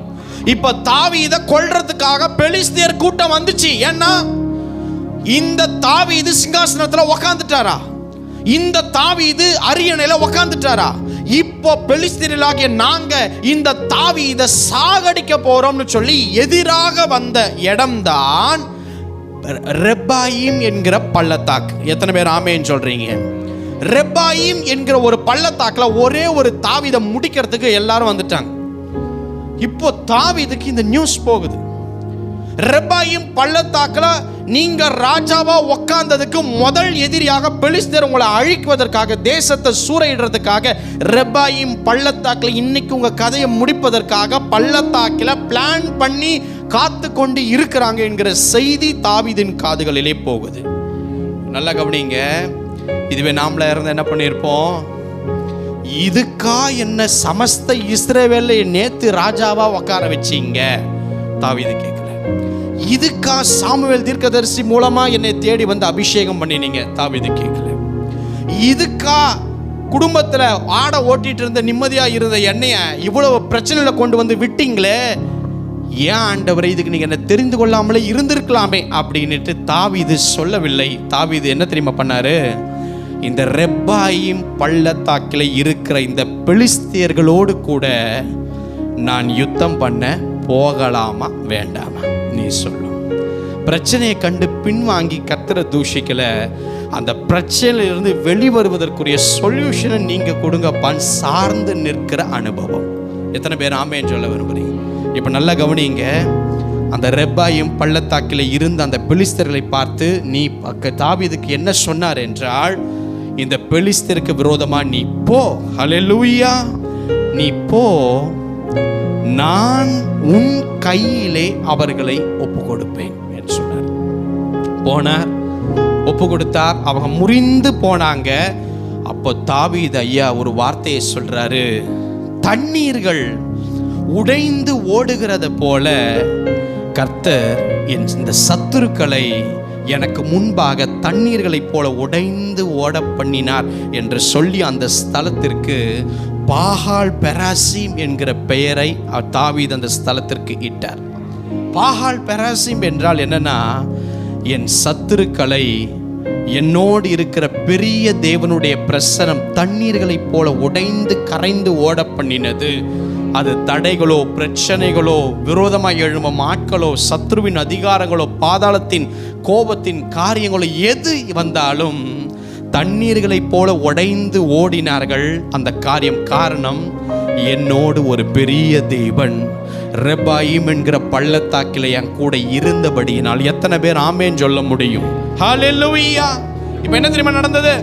இப்ப தாவீதை கொல்றதுக்காக பெலிஸ்தியர் கூட்டம் வந்துச்சு. ஏன்னா இந்த தாவீது சிங்காசனத்துல உக்காந்துட்டாரா? இந்த தாவீது அரியணையில உக்காந்துட்டாரா? இப்போ பெலிஸ்தியர்களாகிய நாங்க இந்த தாவீதை சாகடிக்க போறோம்னு சொல்லி எதிராக வந்த இடம்தான் ரெப்பாயிம் என்கிற பள்ளத்தாக்கு. எத்தனை பேர் ஆமென் சொல்றீங்க? ரெப்பாயிம் என்கிற ஒரு பள்ளத்தாக்குல ஒரே ஒரு தாவீதை முடிக்கிறதுக்கு எல்லாரும் வந்துட்டாங்க. இப்போ தாவீதுக்கு இந்த நியூஸ் போகுது. ரெப்பாயிம் பள்ளத்தாக்குல நீங்க ராஜாவா உட்கார்ந்ததுக்கு முதல் எதிரியாக பெலிஸ்தர் உங்களை அழிக்குவதற்காக, தேசத்தை சூறையிடுறதுக்காக ரெப்பாயிம் பள்ளத்தாக்குல இன்னைக்கு உங்க கதையை முடிப்பதற்காக பள்ளத்தாக்கில பிளான் பண்ணி காத்து கொண்டு இருக்கிறாங்க என்கிற செய்தி தாவீதின் காதுகளிலே போகுது. நல்லா கவனிங்க. இதுவே நாமளா இருந்தா என்ன பண்ணியிருப்போம்? இதுக்கா என்ன சமஸ்த இஸ்ரவேலை நேத்து ராஜாவா உட்கார வச்சீங்க? தாவீது கேட்கல. இதுக்கா சாமுவேல் தீர்க்கதரிசி மூலமா என்னை தேடி வந்து அபிஷேகம் பண்ணினீங்க? தாவீது கேட்கல. இதுக்கா குடும்பத்துல ஆட ஓட்டிட்டு இருந்த நிம்மதியா இருந்த என்னைய இவ்வளவு பிரச்சனையில கொண்டு வந்து விட்டீங்களே, ஏன் ஆண்டவரே இதுக்கு நீங்க என்ன தெரிந்து கொள்ளாமலே இருந்திருக்கலாமே அப்படின்னுட்டு தாவீது சொல்லவில்லை. தாவீது என்ன தெரியுமா பண்ணாரு? இந்த ரெப்பாயிம் பள்ளத்தாக்கில் இருக்கிற இந்த பெலிஸ்தியர்களோடு கூட நான் யுத்தம் பண்ண போகலாமா வேண்டாமா? நீ சொல்லு. பிரச்சனையை கண்டு பின்வாங்கி கர்த்தரை தூஷிக்கல. அந்த பிரச்சனையிலிருந்து வெளிவருவதற்குரிய சொல்யூஷனை நீங்க கொடுங்கப்பான்னு சார்ந்து நிற்கிற அனுபவம். எத்தனை பேர் ஆமென் சொல்ல விரும்புறீங்க? இப்ப நல்லா கவனிங்க. அந்த ரெப்பாயிம் பள்ளத்தாக்கில் இருந்த அந்த பெலிஸ்தர்களை பார்த்து நீ தாவீதுக்கு என்ன சொன்னார் என்றால், இந்த பெலிஸ்தருக்கு விரோதமா நீ போ, ஹல்லேலூயா, நீ போ, நான் உன் கையிலே அவர்களை ஒப்பு கொடுப்பேன் என்று சொன்னார். போனார், ஒப்பு கொடுத்தார். அவங்க முறிந்து போனாங்க. அப்போ தாவீது ஐயா ஒரு வார்த்தையை சொல்றாரு, தண்ணீர்கள் உடைந்து ஓடுகிறத போல கர்த்தர் இந்த சத்துருக்களை எனக்கு முன்பாக தண்ணீர்களைப் போல உடைந்து ஓட பண்ணினார் என்று சொல்லி அந்த ஸ்தலத்திற்கு பாகால் பெராசிம் என்கிற பெயரை தாவீது அந்த ஸ்தலத்திற்கு இட்டார். பாகால் பெராசிம் என்றால் என்னன்னா, என் சத்துருக்களை என்னோடு இருக்கிற பெரிய தேவனுடைய பிரசனம் தண்ணீர்களைப் போல உடைந்து கரைந்து ஓட பண்ணினது. அது தடைகளோ, பிரச்சனைகளோ, விரோதமாக எழும்பும் ஆட்களோ, சத்ருவின் அதிகாரங்களோ, பாதாளத்தின் கோபத்தின் காரியங்களோ எது வந்தாலும் தண்ணீர்களைப் போல உடைந்து ஓடினார்கள். அந்த காரணம் என்னோடு ஒரு பெரிய தேவன் ரெப்பாயிம் என்கிற பள்ளத்தாக்கிலே என் கூட இருந்தபடியினால். எத்தனை பேர் ஆமென் சொல்ல முடியும்? ஹல்லேலூயா. இப்போ என்ன தெரியுமா நடந்தது?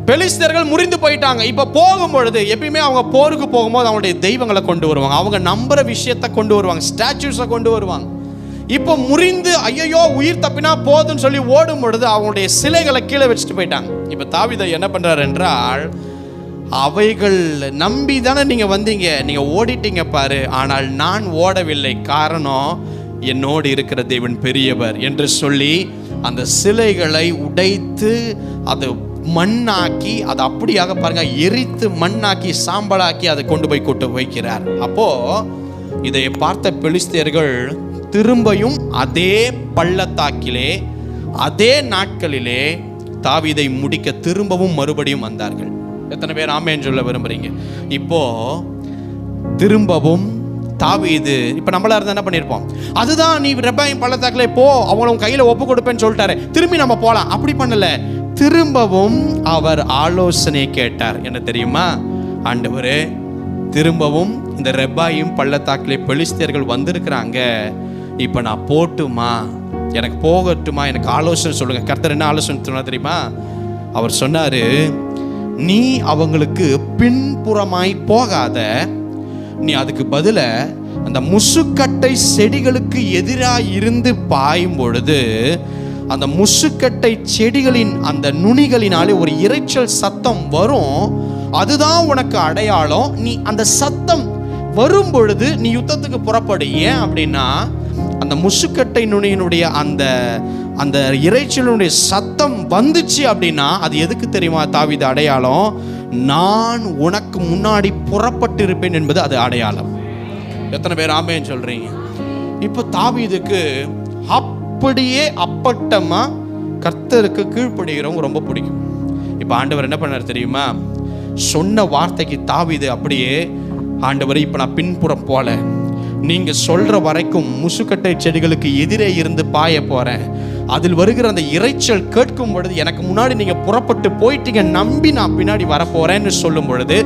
பெலிஸ்தர்கள் முறிந்து போயிட்டாங்க. இப்ப போகும் பொழுது எப்பயுமே அவங்க போருக்கு போகும்போது அவங்களுடைய தெய்வங்களை கொண்டு வருவாங்க, அவங்க நம்புற விஷயத்தை கொண்டு வருவாங்க, ஸ்டாச்சுஸை கொண்டு வருவாங்க. இப்போ முறிந்து ஐயோ உயிர் தப்பினா போதுன்னு சொல்லி ஓடும் பொழுது அவங்களுடைய சிலைகளை கீழே வச்சுட்டு போயிட்டாங்க. இப்ப தாவீது என்ன பண்றாரு என்றால், அவைகள் நம்பி தானே நீங்க வந்தீங்க, நீங்க ஓடிட்டீங்க பாரு, ஆனால் நான் ஓடவில்லை, காரணம் என்னோடு இருக்கிற தேவன் பெரியவர் என்று சொல்லி அந்த சிலைகளை உடைத்து அது மண்ணாக்கி, அதை அப்படியாக பாருங்க எரித்து மண்ணாக்கி சாம்பலாக்கி அதை கொண்டு போய் கொண்டு வைக்கிறார். அப்போ இதை பார்த்த பெலிஸ்தியர்கள் திரும்பியும் அதே பள்ளத்தாக்கிலே அதே நாட்களிலே தாவீதை முடிக்க திரும்பவும் மறுபடியும் வந்தார்கள். எத்தனை பேர் ஆமென் சொல்ல விரும்புறீங்க? இப்போ திரும்பவும் தாவீது, இப்ப நம்மளா இருந்தா என்ன பண்ணிருப்போம்? அதுதான் நீ ரெப்பாயிம் பள்ளத்தாக்கிலே போ, அவங்கள கையில ஒப்பு கொடுப்பேன்னு சொல்லிட்டாரு, திரும்பி நம்ம போலாம். அப்படி பண்ணல, திரும்பவும் அவர் ஆலோசனை கேட்டார். என்ன தெரியுமா? ஆண்டவரே, திரும்பவும் இந்த ரெப்பாயிம் பள்ளத்தாக்கிலே பெலிஸ்தியர்கள் வந்திருக்கிறாங்க, இப்ப நான் போட்டுமா, எனக்கு போகட்டுமா, எனக்கு ஆலோசனை சொல்லுங்க. கர்த்தர் என்ன ஆலோசனை சொன்னா தெரியுமா? அவர் சொன்னாரு, நீ அவங்களுக்கு பின்புறமாய் போகாத, நீ அதுக்கு பதில அந்த முசுக்கட்டை செடிகளுக்கு எதிராக இருந்து பாயும் பொழுது அந்த முசுக்கட்டை செடிகளின் அந்த நுனிகளினாலே ஒரு இரைச்சல் சத்தம் வரும். அதுதான் உனக்கு அடையாளம். நீ அந்த சத்தம் வரும் பொழுது நீ யுத்தத்துக்கு புறப்படு. ஏன் அப்படின்னா அந்த முசுக்கட்டை நுனியினுடைய அந்த அந்த இறைச்சலுடைய சத்தம் வந்துச்சு அப்படின்னா அது எதுக்கு தெரியுமா தாவீது அடையாளம்? நான் உனக்கு முன்னாடி புறப்பட்டு இருப்பேன் என்பது அது அடையாளம். எத்தனை பேர் ஆமென் சொல்றீங்க? இப்போ தாவீதுக்கு அப்படியே அப்பட்டமா கர்த்தருக்கு கீழ்ப்படுகிறவங்க ரொம்ப பிடிக்கும். இப்போ ஆண்டவர் என்ன பண்ணார் தெரியுமா? சொன்ன வார்த்தைக்கு தாவீது அப்படியே, ஆண்டவரே இப்போ நான் பின்புறம் போல, நீங்க சொல்ற வரைக்கும் முசுக்கட்டை செடிகளுக்கு எதிரே இருந்து பாய போறேன். அதில் வருகிற அந்த இறைச்சல் கேட்கும் பொழுது எனக்கு முன்னாடி நீங்க புறப்பட்டு போயிட்டீங்க, நம்பி நான் பின்னாடி வரப்போறேன்னு சொல்லும் பொழுது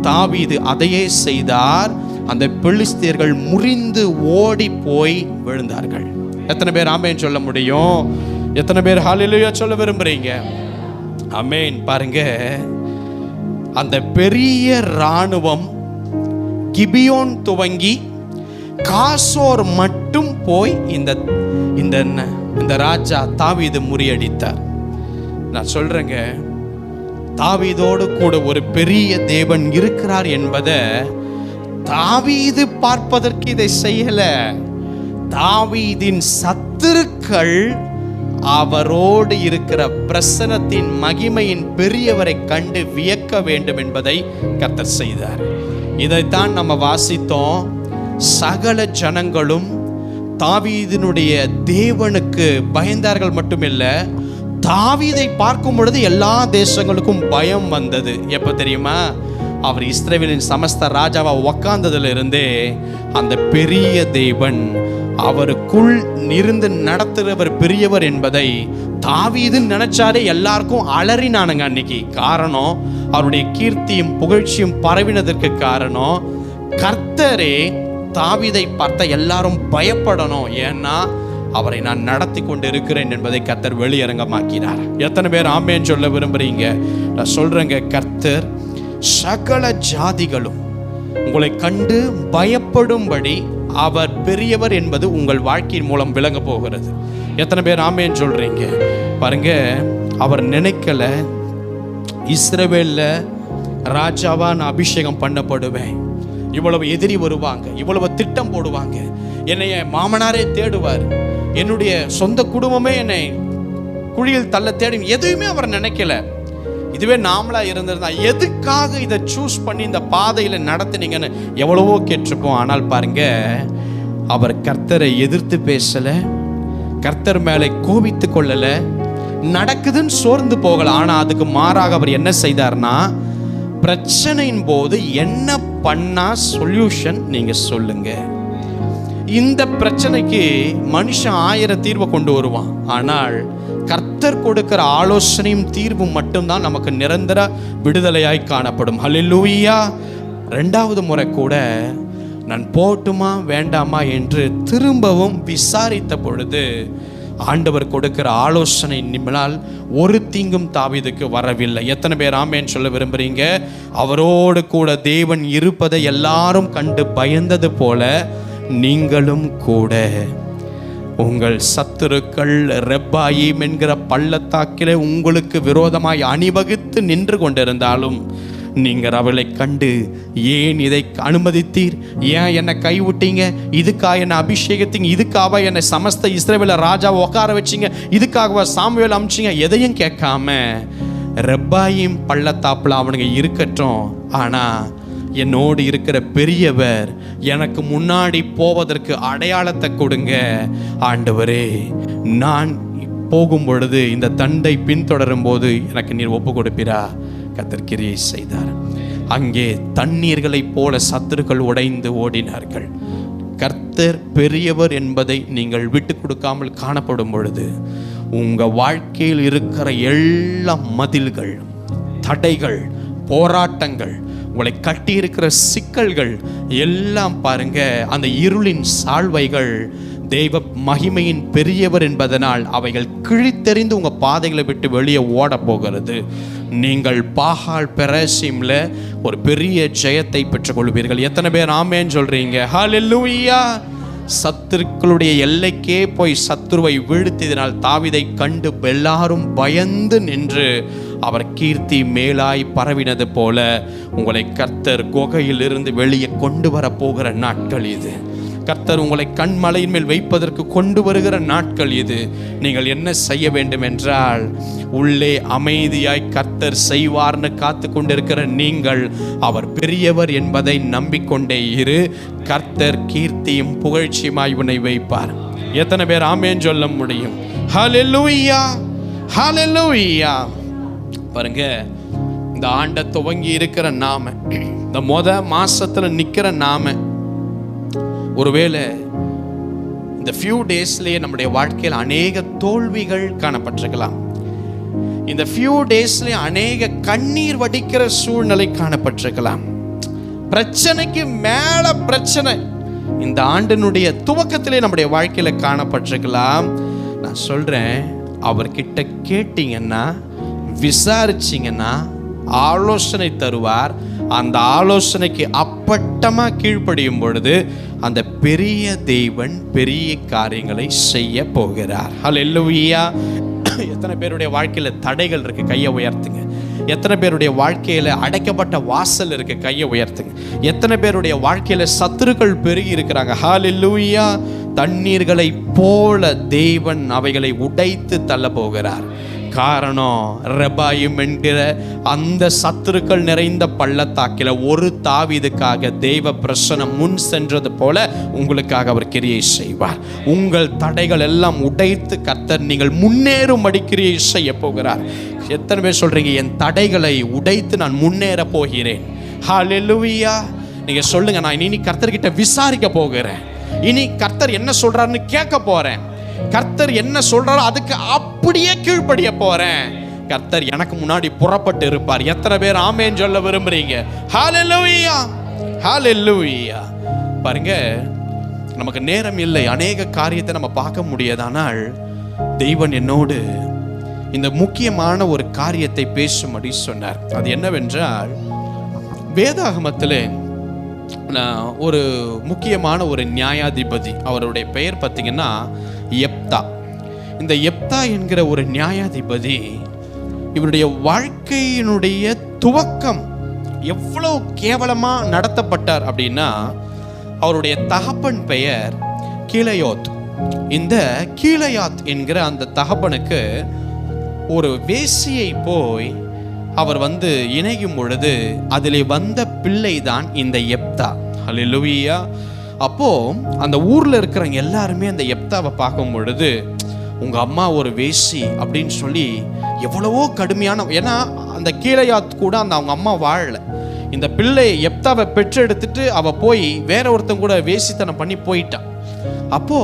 தாவீது அதையே செய்தார். அந்த பெலிஸ்தியர்கள் முறிந்து ஓடி போய் விழுந்தார்கள். எத்தனை பேர் ஆமென் சொல்ல முடியும்? எத்தனை பேர் ஹல்லேலூயா சொல்ல விரும்புறீங்க? ஆமென். பாருங்க, அந்த பெரிய இராணுவம் கிபியோன் துவங்கி காசோர் மட்டும் போய் இந்த ராஜா தாவீது முறியடித்தார். நான் சொல்றேங்க, தாவீதோடு கூட ஒரு பெரிய தேவன் இருக்கிறார் என்பதை தாவீது பார்ப்பதற்கு இதை செய்யல. தாவீதின் சத்துருக்கள் அவரோடு இருக்கிற பிரசன்னத்தின் மகிமையின் பெரியவரை கண்டு வியக்க வேண்டும் என்பதை கர்த்தர் செய்தார். இதைத்தான் நம்ம வாசித்தோம். சகல ஜனங்களும் தாவீதினுடைய தேவனுக்கு பயந்தார்கள் மட்டுமில்ல, தாவீதை பார்க்கும் பொழுது எல்லா தேசங்களுக்கும் பயம் வந்தது. எப்ப தெரியுமா? அவர் இஸ்ரவேலின் சமஸ்த ராஜாவா உக்காந்ததுல இருந்தே அந்த பெரிய தேவன் அவருக்குள் இருந்து நடத்துகிறவர் பெரியவர் என்பதை தாவீது நினைச்சாரே எல்லாருக்கும் அலறினானுங்க அன்னைக்கு. காரணம், அவருடைய கீர்த்தியும் புகழ்ச்சியும் பரவினதற்கு காரணம் கர்த்தரே தாவீதை பார்த்த எல்லாரும் பயப்படணும். ஏன்னா அவரை நான் நடத்தி கொண்டு இருக்கிறேன் என்பதை கர்த்தர் வெளியரங்கமாக்கினார். எத்தனை பேர் ஆமென் சொல்ல விரும்புறீங்க? நான் சொல்றேங்க, கர்த்தர் சகல ஜாதிகளும் உங்களை கண்டு பயப்படும்படி அவர் பெரியவர் என்பது உங்கள் வாழ்க்கையின் மூலம் விளங்க போகிறது. எத்தனை பேர் ஆமென் சொல்றீங்க? பாருங்க, அவர் நினைக்கல இஸ்ரவேல்ல ராஜாவா நான் அபிஷேகம் பண்ணப்படுவேன், இவ்வளவு எதிரி வருவாங்க, இவ்வளவு திட்டம் போடுவாங்க, என்னை மாமனாரே தேடுவார், என்னுடைய சொந்த குடும்பமே என்னை குழியில் தள்ள தேடி, எதுவுமே அவர் நினைக்கல. இதுவே நாமளா இருந்திருந்தா எதுக்காக இதை சூஸ் பண்ணி இந்த பாதையில நடத்தினீங்கன்னு எவ்வளவோ கேட்டிருப்போம். ஆனால் பாருங்க, அவர் கர்த்தரை எதிர்த்து பேசல, கர்த்தர் மேலே கோபித்து கொள்ளல, நடக்குதுன்னு சோர்ந்து போகல. ஆனா அதுக்கு மாறாக அவர் என்ன செய்தார்னா, பிரச்சனையின் போது என்ன பண்ணா சொல்யூஷன் நீங்க சொல்லுங்க. இந்த பிரச்சனைக்கு மனுஷன் 1000 தீர்வை கொண்டு வருவான். ஆனால் கர்த்தர் கொடுக்கிற ஆலோசனையும் தீர்வும் மட்டும்தான் நமக்கு நிரந்தர விடுதலையாய் காணப்படும். ஹல்லேலூயா. 2வது முறை கூட நான் போட்டுமா வேண்டாமா என்று திரும்பவும் விசாரித்த பொழுது ஆண்டவர் கொடுக்கிற ஆலோசனை நிமினால் ஒரு தீங்கும் தாவீதுக்கு வரவில்லை. எத்தனை பேர் ஆமென் சொல்ல விரும்புறீங்க? அவரோடு கூட தேவன் இருப்பதை எல்லாரும் கண்டு பயந்தது போல நீங்களும் கூட உங்கள் சத்துருக்கள் ரெப்பாயீம் என்கிற பள்ளத்தாக்கிலே உங்களுக்கு விரோதமாய் அணிவகுத்து நின்று கொண்டிருந்தாலும் நீங்கள் அவளை கண்டு ஏன் இதை அனுமதித்தீர், ஏன் என்னை கைவிட்டீங்க, இதுக்காக என்னை அபிஷேகத்தீங்க, இதுக்காக என்னை சமஸ்த இஸ்ரவேல ராஜாவை உட்கார வச்சிங்க, இதுக்காகவா சாமுவேல் அமிச்சிங்க, எதையும் கேட்காம ரெப்பாயீம் பள்ளத்தாப்புல அவனுங்க இருக்கட்டும், ஆனால் என்னோடு இருக்கிற பெரியவர் எனக்கு முன்னாடி போவதற்கு அடையாளத்தை கொடுங்க ஆண்டவரே, நான் போகும் பொழுது இந்த தண்டை பின்தொடரும் போது எனக்கு நீர் ஒப்பு கொடுப்பீரா? கர்த்தர் கிரியை செய்தார். அங்கே தண்ணீர்களைப் போல சத்துருக்கள் உடைந்து ஓடினார்கள். கர்த்தர் பெரியவர் என்பதை நீங்கள் விட்டு கொடுக்காமல் காணப்படும் பொழுது உங்க வாழ்க்கையில் இருக்கிற எல்லா மதில்கள், தடைகள், போராட்டங்கள், உங்களை கட்டி இருக்கிற சிக்கல்கள் எல்லாம் பாருங்க, அந்த இருளின் சால்வைகள் தெய்வ மகிமையின் பெரியவர் என்பதனால் அவைகள் கிழித்தெறிந்து உங்க பாதைகளை விட்டு வெளியே ஓட போகிறது. நீங்கள் பாகால் பெரசீம்ல ஒரு பெரிய ஜெயத்தை பெற்றுக்கொள்வீர்கள். எத்தனை பேர் ஆமென் சொல்றீங்க? ஹல்லேலூயா. சத்துருக்களுடைய எல்லைக்கே போய் சத்துருவை வீழ்த்தியதினால் தாவீதை கண்டு எல்லாரும் பயந்து நின்று அவர் கீர்த்தி மேலாய் பரவினது போல உங்களை கர்த்தர் குகையிலிருந்து வெளியே கொண்டு வர போகிற நாட்கள் இது. கர்த்தர் உங்களை கண்மலையின் மேல் வைப்பதற்கு கொண்டு வருகிற நாட்கள் இது. நீங்கள் என்ன செய்ய வேண்டும் என்றால், உள்ளே அமைதியாய் கர்த்தர் செய்வார்னு காத்து கொண்டிருக்கிற நீங்கள், அவர் பெரியவர் என்பதை நம்பிக்கொண்டே இரு. கர்த்தர் கீர்த்தியும் புகழ்ச்சியுமாய் உன்னை வைப்பார். எத்தனை பேர் ஆமென் சொல்ல முடியும்? ஹல்லேலூயா, ஹல்லேலூயா. பாருங்க, இந்த ஆண்டை துவங்கி இருக்கிற நாம, இந்த மாசத்துல நிக்கிற நாம, ஒருவேளை இந்த ஃபியூ டேஸ்லயே நம்முடைய வாழ்க்கையில் அநேக தோல்விகள் காணப்பட்டிருக்கலாம். இந்த ஃபியூ டேஸ்லயே அநேக கண்ணீர் வடிக்கிற சூழ்நிலை காணப்பட்டிருக்கலாம். பிரச்சனைக்கு மேல பிரச்சனை இந்த ஆண்டினுடைய துவக்கத்திலே நம்முடைய வாழ்க்கையில காணப்பட்டிருக்கலாம். நான் சொல்றேன், அவர்கிட்ட கேட்டீங்கன்னா, விசாரிச்சிங்கன்னா ஆலோசனை தருவார். அந்த ஆலோசனைக்கு அப்பட்டமா கீழ்ப்படியும் பொழுது அந்த பெரிய தேவன் பெரிய காரியங்களை செய்ய போகிறார். ஹல்லேலூயா. எத்தனை பேருடைய வாழ்க்கையில தடைகள் இருக்கு? கையை உயர்த்துங்க. எத்தனை பேருடைய வாழ்க்கையில அடைக்கப்பட்ட வாசல் இருக்கு? கையை உயர்த்துங்க. எத்தனை பேருடைய வாழ்க்கையில சத்துருக்கள் பெருகி இருக்கிறாங்க? ஹல்லேலூயா. தண்ணீர்களை போல தேவன் அவைகளை உடைத்து தள்ள போகிறார். காரணம், ரெபாயிம் என்கிற அந்த சத்துருக்கள் நிறைந்த பள்ளத்தாக்கில ஒரு தாவீதுக்காக தேவ பிரசனம் முன் சென்றது போல உங்களுக்காக அவர் கிரியை செய்வார். உங்கள் தடைகள் எல்லாம் உடைத்து கர்த்தர் நீங்கள் முன்னேறும்படி கிரியை செய்ய போகிறார். எத்தனை பேர் சொல்றீங்க, என் தடைகளை உடைத்து நான் முன்னேற போகிறேன்? ஹல்லேலூயா. நீங்க சொல்லுங்க, நான் இனி கர்த்தர்கிட்ட விசாரிக்க போகிறேன். இனி கர்த்தர் என்ன சொல்றாருன்னு கேட்க போறேன். கர்த்தர் என்ன சொல்றாரோ அதுக்கு அப்படியே கீழ்ப்படிய போறேன். கர்த்தர் எனக்கு முன்னாடி புறப்பட்டு இருப்பார். எத்தனை பேர் ஆமென் சொல்ல விரும்புறீங்க? ஹல்லேலூயா, ஹல்லேலூயா. பாருங்க, நமக்கு நேரம் இல்லை, அநேக காரியத்தை நம்ம பார்க்க முடியாதானால் தெய்வன் என்னோடு இந்த முக்கியமான ஒரு காரியத்தை பேசும்படி சொன்னார். அது என்னவென்றால், வேதாகமத்திலே ஒரு முக்கியமான ஒரு நியாயாதிபதி, அவருடைய பெயர் பார்த்தீங்கன்னா எப்தா. இந்த எப்தா என்கிற ஒரு நியாயாதிபதி, இவருடைய வாழ்க்கையினுடைய துவக்கம் எவ்வளவு கேவலமா நடத்தப்பட்டார் அப்படின்னா, அவருடைய தகப்பன் பெயர் கீலேயோத். இந்த கீலேயாத் என்கிற அந்த தகப்பனுக்கு ஒரு வேசியை போய் அவர் இணையும் பொழுது அதிலே வந்த பிள்ளை தான் இந்த எப்தா. ஹல்லேலூயா. அப்போ அந்த ஊர்ல இருக்கிறவங்க எல்லாருமே அந்த எப்தாவை பார்க்கும் பொழுது, உங்க அம்மா ஒரு வேசி அப்படின்னு சொல்லி எவ்வளவோ கடுமையான, ஏன்னா அந்த கீலேயாத் கூட அந்த அவங்க அம்மா வாழல. இந்த பிள்ளை எப்தாவை பெற்றெடுத்துட்டு அவ போய் வேற ஒருத்தன் கூட வேசித்தனம் பண்ணி போயிட்டான். அப்போ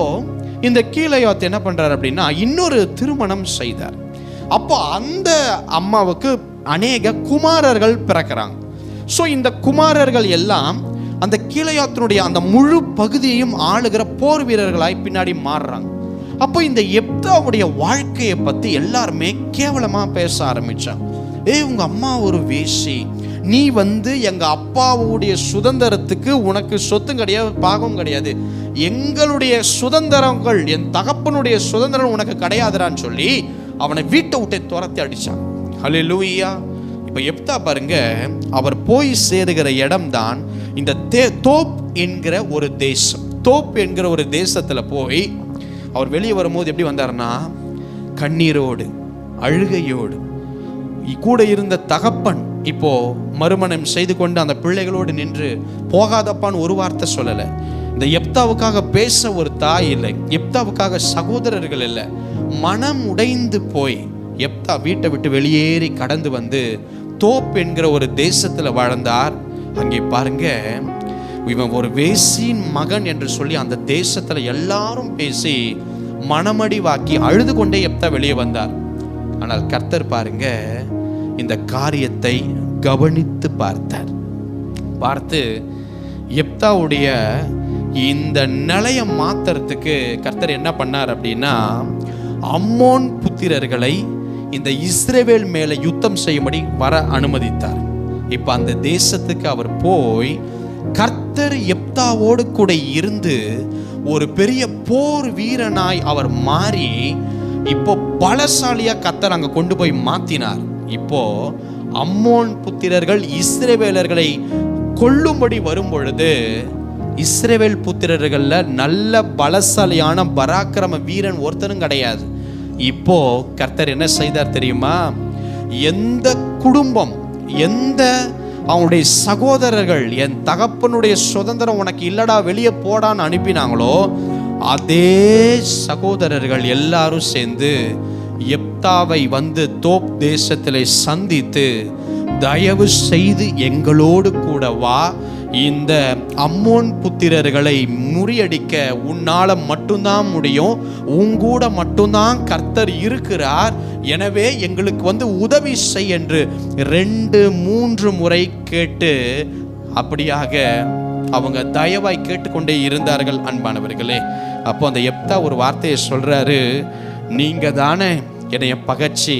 இந்த கீலேயாத் என்ன பண்றாரு அப்படின்னா, இன்னொரு திருமணம் செய்தார். அப்போ அந்த அம்மாவுக்கு அநேக குமாரர்கள் பிறக்கிறாங்க. ஸோ இந்த குமாரர்கள் எல்லாம் அந்த கீலேயாத்தினுடைய அந்த முழு பகுதியையும் ஆளுகிற போர் வீரர்களாய் பின்னாடி மாறுறாங்க. அப்போ இந்த எப்தாவுடைய வாழ்க்கையை பத்தி எல்லாருமே கேவலமா பேச ஆரம்பிச்சாங்க. உங்க அம்மா ஒரு வேசி, நீ எங்க அப்பாவுடைய சுதந்திரத்துக்கு உனக்கு சொத்தும் கிடையாது, பாகம் கிடையாது, எங்களுடைய சுதந்திரங்கள், என் தகப்பனுடைய சுதந்திரம் உனக்கு கிடையாதுறான்னு சொல்லி அவனை வீட்டை விட்டு துரத்தி அடிச்சான். ஹல்லேலூயா. இப்ப எப்தா பாருங்க, அவர் போய் சேருகிற இடம் தான் இந்த தோப் என்கிற ஒரு தேசம். தோப் என்கிற ஒரு தேசத்துல போய் அவர் வெளியே வரும்போது எப்படி வந்தார்னா, கண்ணீரோடு அழுகையோடு. கூட இருந்த தகப்பன் இப்போ மறுமணம் செய்து கொண்டு அந்த பிள்ளைகளோடு நின்று போகாதப்பான்னு ஒரு வார்த்தை சொல்லலை. இந்த எப்தாவுக்காக பேச ஒரு தாய் இல்லை, எப்தாவுக்காக சகோதரர்கள் இல்லை. மனம் உடைந்து போய் எப்தா வீட்டை விட்டு வெளியேறி கடந்து தோப் என்கிற ஒரு தேசத்துல வாழ்ந்தார். அங்கே பாருங்க, இவன் ஒரு வேசியின் மகன் என்று சொல்லி அந்த தேசத்துல எல்லாரும் பேசி மனமடி வாக்கி அழுது கொண்டே எப்தா வெளியே வந்தார். ஆனால் கர்த்தர் பாருங்க இந்த காரியத்தை கவனித்து பார்த்து எப்தாவுடைய இந்த நிலையை மாத்துறதுக்கு கர்த்தர் என்ன பண்ணார் அப்படின்னா, அம்மோன் புத்திரர்களை இந்த இஸ்ரவேல் மேல யுத்தம் செய்யும்படி வர அனுமதித்தார். இப்ப அந்த தேசத்துக்கு அவர் போய் கர்த்தர் எப்தாவோடு கூட இருந்து ஒரு பெரிய போர் வீரனாய் அவர் மாறி இப்போ பலசாலியா கர்த்தர் அங்க கொண்டு போய் மாத்தினார். இப்போ அம்மோன் புத்திரர்கள் இஸ்ரவேலர்களை கொல்லும்படி வரும் பொழுது இஸ்ரவேல் புத்திரர்கள்ல நல்ல பலசாலியான பராக்கிரம வீரன் ஒருத்தரும் கிடையாது. இப்போ கர்த்தர் என்ன செய்தார் தெரியுமா? எந்த குடும்பம், எந்த அவனுடைய சகோதரர்கள் என் தகப்பனுடைய சுதந்திரம் உனக்கு இல்லடா வெளியே போடான்னு அனுப்பினாங்களோ அதே சகோதரர்கள் எல்லாரும் சேர்ந்து எப்தாவை வந்து தோப் தேசத்திலே சந்தித்து, தயவு செய்து எங்களோடு கூட வா, இந்த அம்மோன் புத்திரர்களை முறியடிக்க உன்னால மட்டும்தான் முடியும், உங்கூட மட்டும்தான் கர்த்தர் இருக்கிறார், எனவே எங்களுக்கு வந்து உதவி செய் என்று 2-3 முறை கேட்டு அப்படியாக அவங்க தயவாய் கேட்டுக்கொண்டே இருந்தார்கள். அன்பானவர்களே, அப்போ அந்த எப்தா ஒரு வார்த்தையை சொல்றாரு, நீங்க தானே என்னைய பகச்சி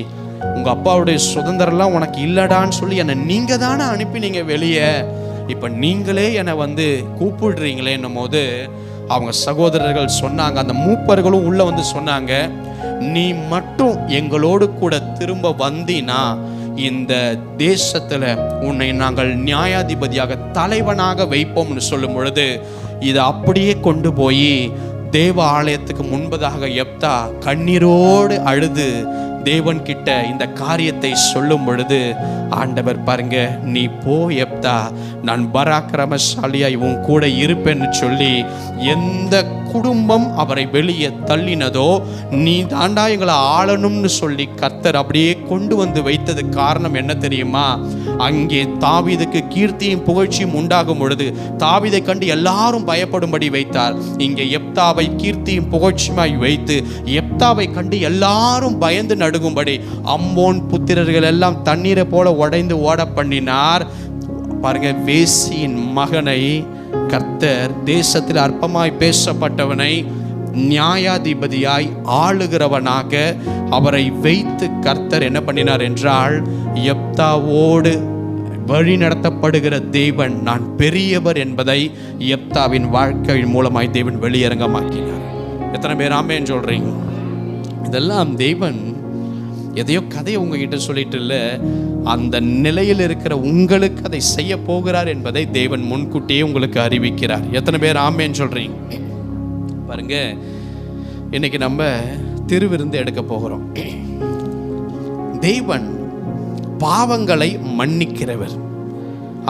உங்க அப்பாவுடைய சுதந்திரம்லாம் உனக்கு இல்லடான்னு சொல்லி என்னை நீங்க தானே அனுப்பினீங்க வெளியே, இப்ப நீங்களே என்னை வந்து கூப்பிடுறீங்களேன்னும் போது அவங்க சகோதரர்கள் சொன்னாங்க, அந்த மூப்பர்களும் உள்ள வந்து சொன்னாங்க, நீ மட்டும் எங்களோடு கூட திரும்ப வந்தினா இந்த தேசத்துல உன்னை நாங்கள் நியாயாதிபதியாக தலைவனாக வைப்போம்னு சொல்லும் பொழுது இதை அப்படியே கொண்டு போய் தேவ ஆலயத்துக்கு முன்பதாக எப்தா கண்ணீரோடு அழுது தேவன் கிட்ட இந்த காரியத்தை சொல்லும் பொழுது ஆண்டவர் பாருங்க, நீ போ எப்தா, நான் பராக்கிரமசாலியாய் உன் கூட இருப்பேன்னு சொல்லி எந்த குடும்பம் அவரை வெளியே தள்ளினதோ நீ தாண்டா எங்களை ஆளணும்னு சொல்லி கர்த்தர் அப்படியே கொண்டு வந்து வைத்தது காரணம் என்ன தெரியுமா? அங்கே தாவீதுக்கு கீர்த்தியும் புகழ்ச்சியும் உண்டாகும் பொழுது தாவீதை கண்டு எல்லாரும் பயப்படும்படி வைத்தார். இங்கே எப்தாவை கீர்த்தியும் புகழ்ச்சியுமாய் வைத்து எப்தாவை கண்டு எல்லாரும் பயந்து நடுங்கும்படி அம்மோன் புத்திரர்கள் எல்லாம் தண்ணீரை போல உடைந்து ஓட பண்ணினார். பாருங்க, வேசியின் மகனை கர்த்தர் தேசத்தில் அற்பமாய் பேசப்பட்டவனை நியாயாதிபதியாய் ஆளுகிறவனாக அவரை வைத்து கர்த்தர் என்ன பண்ணினார் என்றால், எப்தாவோடு வழி நடத்தப்படுகிற தேவன் நான் பெரியவர் என்பதை எப்தாவின் வாழ்க்கையின் மூலமாய் தேவன் வெளியரங்கமாக்கினார். எத்தனை பேர் ஆமென் சொல்றீங்க? இதெல்லாம் தேவன் எதையோ கதையை உங்ககிட்ட சொல்லிட்டு இல்லை, அந்த நிலையில் இருக்கிற உங்களுக்கு அதை செய்ய போகிறார் என்பதை தேவன் முன்கூட்டியே உங்களுக்கு அறிவிக்கிறார். எத்தனை பேர் ஆமென் சொல்றீங்க? பாருங்க, இன்னைக்கு நம்ம திருவிருந்து எடுக்க போகிறோம். தேவன் பாவங்களை மன்னிக்கிறவர்,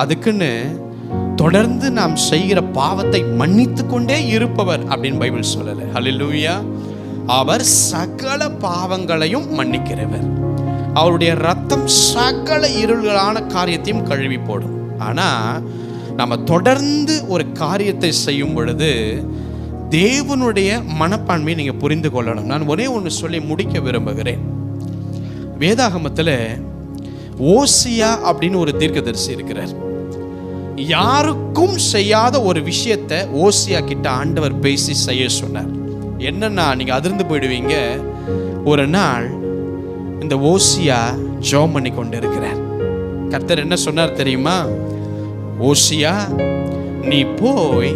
அதுக்குன்னு தொடர்ந்து நாம் செய்கிற பாவத்தை மன்னித்து கொண்டே இருப்பவர் அப்படின்னு பைபிள் சொல்லல. ஹல்லேலூயா. அவர் சகல பாவங்களையும் மன்னிக்கிறவர். அவருடைய ரத்தம் சகல இருள்களான காரியத்தையும் கழுவி போடும். ஆனா நம்ம தொடர்ந்து ஒரு காரியத்தை செய்யும் பொழுது தேவனுடைய மனப்பான்மையை நீங்க புரிந்து கொள்ளணும். நான் ஒரே ஒன்று சொல்லி முடிக்க விரும்புகிறேன். வேதாகமத்தில் ஓசியா அப்படின்னு ஒரு தீர்க்கதரிசி இருக்கிறார். யாருக்கும் செய்யாத ஒரு விஷயத்தை ஓசியா கிட்ட ஆண்டவர் பேசி செய்ய சொன்னார். என்னன்னா, நீங்க அதிர்ந்து போயிடுவீங்க. ஒரு நாள் இந்த ஓசியா ஜெபம் பண்ணி கொண்டு இருக்கிறார். கர்த்தர் என்ன சொன்னார் தெரியுமா? ஓசியா, நீ போய்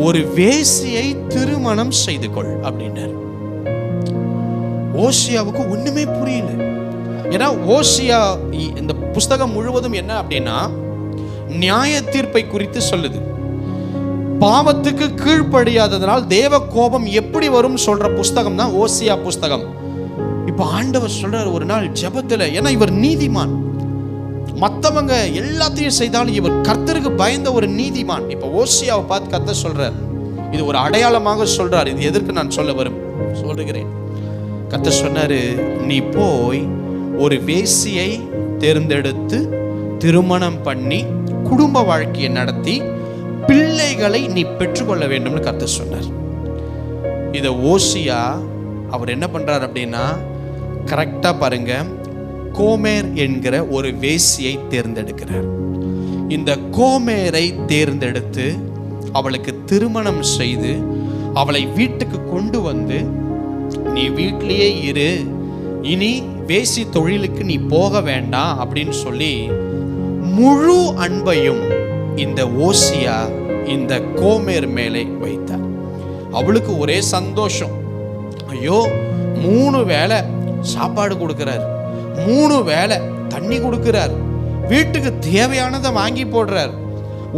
ஒரு வேசியை திருமணம் செய்து கொள் அப்படின்னார். ஓசியாவுக்கு ஒண்ணுமே புரியல. ஏன்னா ஓசியா இந்த புஸ்தகம் முழுவதும் என்ன அப்படின்னா நியாய தீர்ப்பை குறித்து சொல்லுது. பாவத்துக்கு கீழ்ப்படியாததனால் தேவ கோபம் எப்படி வரும் சொல்ற புஸ்தகம் தான் ஓசியா புஸ்தகம். இப்ப ஆண்டவர் சொல்றார் ஒரு நாள் ஜெபத்துல, ஏன்னா இவர் நீதிமான், மற்றவங்க எல்லாத்தையும் செய்தாலும் இவர் கர்த்தருக்கு பயந்த ஒரு நீதிமான். இப்ப ஓசியாவை பார்த்து கர்த்தர் சொல்றார், இது ஒரு அடையாளமாக சொல்றார். இது எதற்கு நான் சொல்லுகிறேன். கர்த்தர் சொன்னாரு, நீ போய் ஒரு வேசியை தேர்ந்தெடுத்து திருமணம் பண்ணி குடும்ப வாழ்க்கையை நடத்தி பிள்ளைகளை நீ பெற்றுக்கொள்ள வேண்டும்னு கர்த்தர் சொன்னார். இத ஓசியா அவர் என்ன பண்றார் அப்படின்னா, கரெக்டா பாருங்க, கோமேர் என்கிற ஒரு வேசியை தேர்ந்தெடுக்கிறார். இந்த கோமேரை தேர்ந்தெடுத்து அவளுக்கு திருமணம் செய்து அவளை வீட்டுக்கு கொண்டு வந்து, நீ வீட்டிலேயே இரு, இனி வேசி தொழிலுக்கு நீ போக வேண்டாம் அப்படின்னு சொல்லி முழு அன்பையும் இந்த ஓசியா இந்த கோமேர் மேலே வைத்தார். அவளுக்கு ஒரே சந்தோஷம். ஐயோ, 3 வேளை சாப்பாடு கொடுக்கிறார், 3 வேளை தண்ணி கொடுக்கிறார், வீட்டுக்கு தேவையானதை வாங்கி போடுறார்.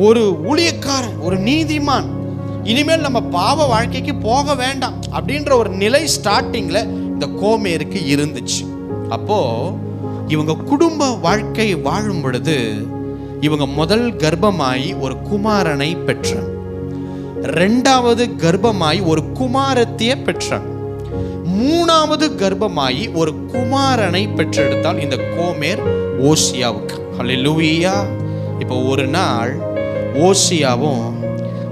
ஒரு ஊழியக்காரன், ஒரு நீதிமான், இனிமேல் நம்ம பாவ வாழ்க்கைக்கு போக வேண்டாம் அப்படின்ற ஒரு நிலை ஸ்டார்டிங்ல இந்த கோமேருக்கு இருந்துச்சு. அப்போ இவங்க குடும்ப வாழ்க்கை வாழும் பொழுது இவங்க முதல் கர்ப்பமாய் ஒரு குமாரனை பெற்றாங்க, 2வது கர்ப்பமாய் ஒரு குமாரத்தியை பெற்றாங்க, 3வது கர்ப்பமாய் ஒரு குமாரனை பெற்றெடுத்தால் இந்த கோமேர் ஓசியாவுக்கு. ஹல்லேலூயா. இப்போ ஒரு நாள் ஓசியாவும்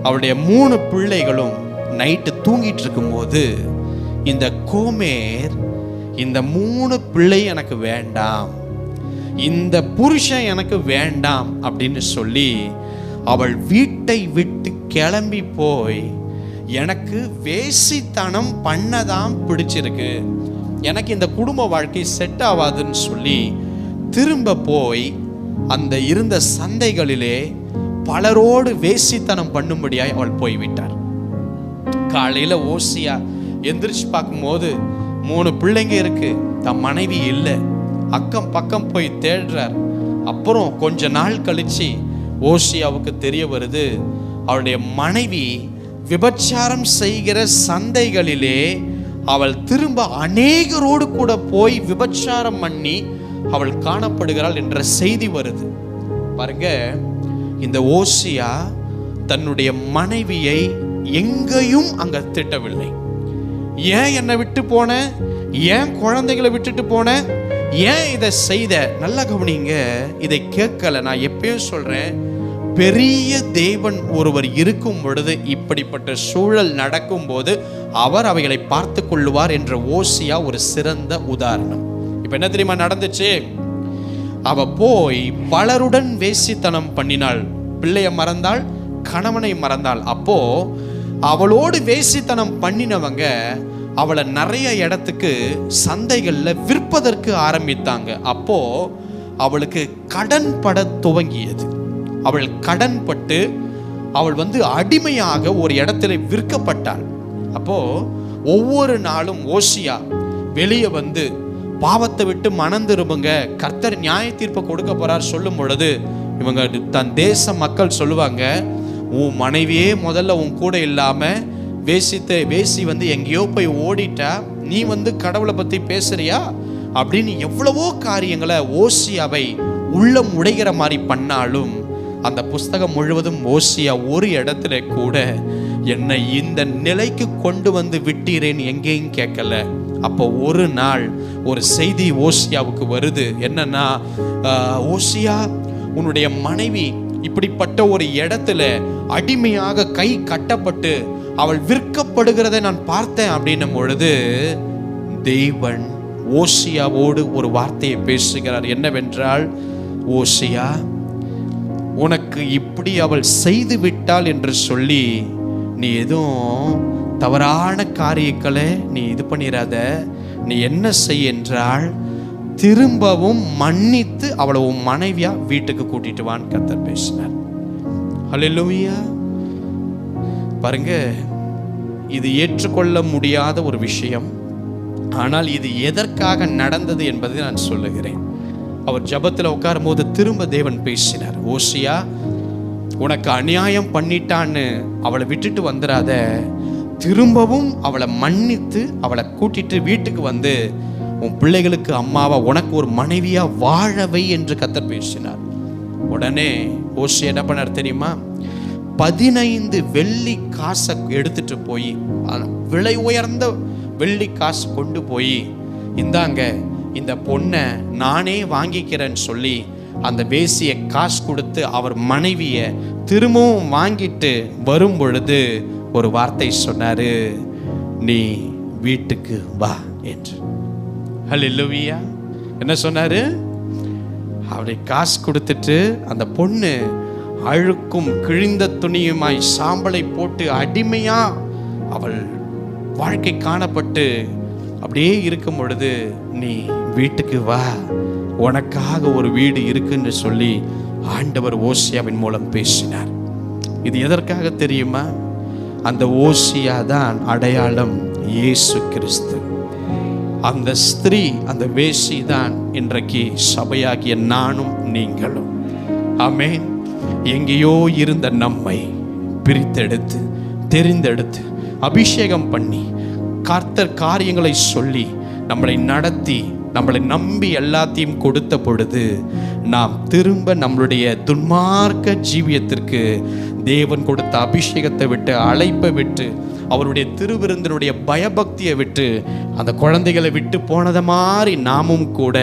அவருடைய 3 பிள்ளைகளும் நைட்டு தூங்கிட்டு இருக்கும்போது இந்த கோமேர், இந்த 3 பிள்ளை எனக்கு வேண்டாம், இந்த புருஷன் எனக்கு வேண்டாம் அப்படின்னு சொல்லி அவள் வீட்டை விட்டு கிளம்பி போய், எனக்கு வேசித்தனம் பண்ணதான் பிடிச்சிருக்கு, எனக்கு இந்த குடும்ப வாழ்க்கை செட் ஆகாதுன்னு சொல்லி திரும்ப போய் அந்த இருந்த சந்தைகளிலே பலரோடு வேசித்தனம் பண்ணும்படியாய் அவள் போய்விட்டார். காலையில ஓசியா எந்திரிச்சு பார்க்கும்போது 3 பிள்ளைங்க இருக்கு, தன் மனைவி இல்லை. அக்கம் பக்கம் போய் தேடுறார். அப்புறம் கொஞ்ச நாள் கழிச்சு ஓசியாவுக்கு தெரிய வருது, அவளுடைய மனைவி விபச்சாரம் செய்கிற சந்தைகளிலே அவள் திரும்ப அநேகரோடு கூட போய் விபச்சாரம் பண்ணி அவள் காணப்படுகிறாள் என்ற செய்தி வருது. பாருங்க, இந்த ஓசியா தன்னுடைய மனைவியை எங்கேயும் அங்க திட்டவில்லை. ஏன் என்னை விட்டு போன, ஏன் குழந்தைகளை விட்டுட்டு போன, ஏன் இதை செய்த, நல்லா கவனிங்க, இதை கேட்கல. நான் எப்பயும் சொல்றேன், பெரிய தேவன் ஒருவர் இருக்கும் பொழுது இப்படிப்பட்ட சூழல் நடக்கும் போது அவர் அவைகளை பார்த்து கொள்ளுவார் என்ற ஓசியா ஒரு சிறந்த உதாரணம். இப்ப என்ன தெரியுமா நடந்துச்சு? அவ போய் பலருடன் வேசித்தனம் பண்ணினாள், பிள்ளைய மறந்தாள், கணவனை மறந்தாள். அப்போ அவளோடு வேசித்தனம் பண்ணினவங்க அவளை நிறைய இடத்துக்கு சந்தைகள்ல விற்பதற்கு ஆரம்பித்தாங்க. அப்போ அவளுக்கு கடன் பட துவங்கியது. அவள் கடன் பட்டு அவள் அடிமையாக ஒரு இடத்துல விற்கப்பட்டாள். அப்போ ஒவ்வொரு நாளும் ஓசியா வெளியே பாவத்தை விட்டு மனம் திரும்புங்க, கர்த்தர் நியாய தீர்ப்பை கொடுக்க போறார் சொல்லும் பொழுது இவங்க தன் தேச மக்கள் சொல்லுவாங்க, உன் மனைவியே முதல்ல உன் கூட இல்லாம வேசி எங்கேயோ போய் ஓடிட்டா, நீ கடவுளை பத்தி பேசுறியா அப்படின்னு எவ்வளவோ காரியங்களை ஓசியாவை உள்ளம் உடைகிற மாதிரி பண்ணாலும் அந்த புஸ்தகம் முழுவதும் ஓசியா ஒரு இடத்துல கூட என்னை இந்த நிலைக்கு கொண்டு விட்டீரேன்னு எங்கேயும் கேட்கல. அப்போ ஒரு நாள் ஒரு செய்தி ஓசியாவுக்கு வருது. என்னன்னா, ஓசியா, உன்னுடைய மனைவி இப்படிப்பட்ட ஒரு இடத்துல அடிமையாக கை கட்டப்பட்டு அவள் விற்கப்படுகிறதை நான் பார்த்தேன் அப்படின்னும் பொழுது தேவன் ஓசியாவோடு ஒரு வார்த்தையை பேசுகிறார். என்னவென்றால், ஓசியா, உனக்கு இப்படி அவள் செய்து விட்டாள் என்று சொல்லி நீ எதுவும் தவறான காரியங்களை நீ இது பண்ணிடாத. நீ என்ன செய் என்றால், திரும்பவும் மன்னித்து அவளை உன் மனைவியா வீட்டுக்கு கூட்டிட்டு வான்னு கர்த்தர் பேசினார். ஹல்லேலூயா. பாருங்க, இது ஏற்றுக்கொள்ள முடியாத ஒரு விஷயம். ஆனால் இது எதற்காக நடந்தது என்பதை நான் சொல்லுகிறேன். அவர் ஜபத்தில் உட்காரும் போது திரும்ப தேவன் பேசினார். ஓசியா, உனக்கு அநியாயம் பண்ணிட்டான்னு அவளை விட்டுட்டு வந்துடாத, திரும்பவும் அவளை மன்னித்து அவளை கூட்டிட்டு வீட்டுக்கு உன் பிள்ளைகளுக்கு அம்மாவா, உனக்கு ஒரு மனைவியா வாழவை என்று கர்த்தர் பேசினார். உடனே ஓசியா என்ன பண்ணார் தெரியுமா? 15 வெள்ளி காசை எடுத்துட்டு போய், விலை உயர்ந்த வெள்ளி காசு கொண்டு போய், இந்தாங்க இந்த பொண்ணை நானே வாங்கிக்கிறேன்னு சொல்லி அந்த வேசியை காசு கொடுத்து அவர் மனைவியை திரும்பவும் வாங்கிட்டு வரும் பொழுது ஒரு வார்த்தை சொன்னாரு, நீ வீட்டுக்கு வா என்று. ஹல்லேலூயா. என்ன சொன்னாரு? அவரை காசு கொடுத்துட்டு அந்த பொண்ணு அழுக்கும் கிழிந்த துணியுமாய் சாம்பலை போட்டு அடிமையா அவள் வாழ்க்கை காணப்பட்டு அப்படியே இருக்கும் பொழுது, நீ வீட்டுக்கு வா, உனக்காக ஒரு வீடு இருக்குன்னு சொல்லி ஆண்டவர் ஓசியாவின் மூலம் பேசினார். இது எதற்காக தெரியுமா? அந்த ஓசியா தான் அடையாளம் இயேசு கிறிஸ்து. அந்த ஸ்திரீ, அந்த வேசி தான் இன்றைக்கு சபையாகிய நானும் நீங்களும். ஆமென். எங்கேயோ இருந்த நம்மை பிரித்தெடுத்து தெரிந்தெடுத்து அபிஷேகம் பண்ணி கர்த்தர் காரியங்களை சொல்லி நம்மளை நடத்தி நம்மளை நம்பி எல்லாத்தையும் கொடுத்த பொழுது நாம் திரும்ப நம்மளுடைய துன்மார்க்க ஜீவியத்திற்கு தேவன் கொடுத்த அபிஷேகத்தை விட்டு, அழைப்பை விட்டு, அவருடைய திருவிருந்தினுடைய பயபக்தியை விட்டு, அந்த குழந்தைகளை விட்டு போனது மாதிரி நாமும் கூட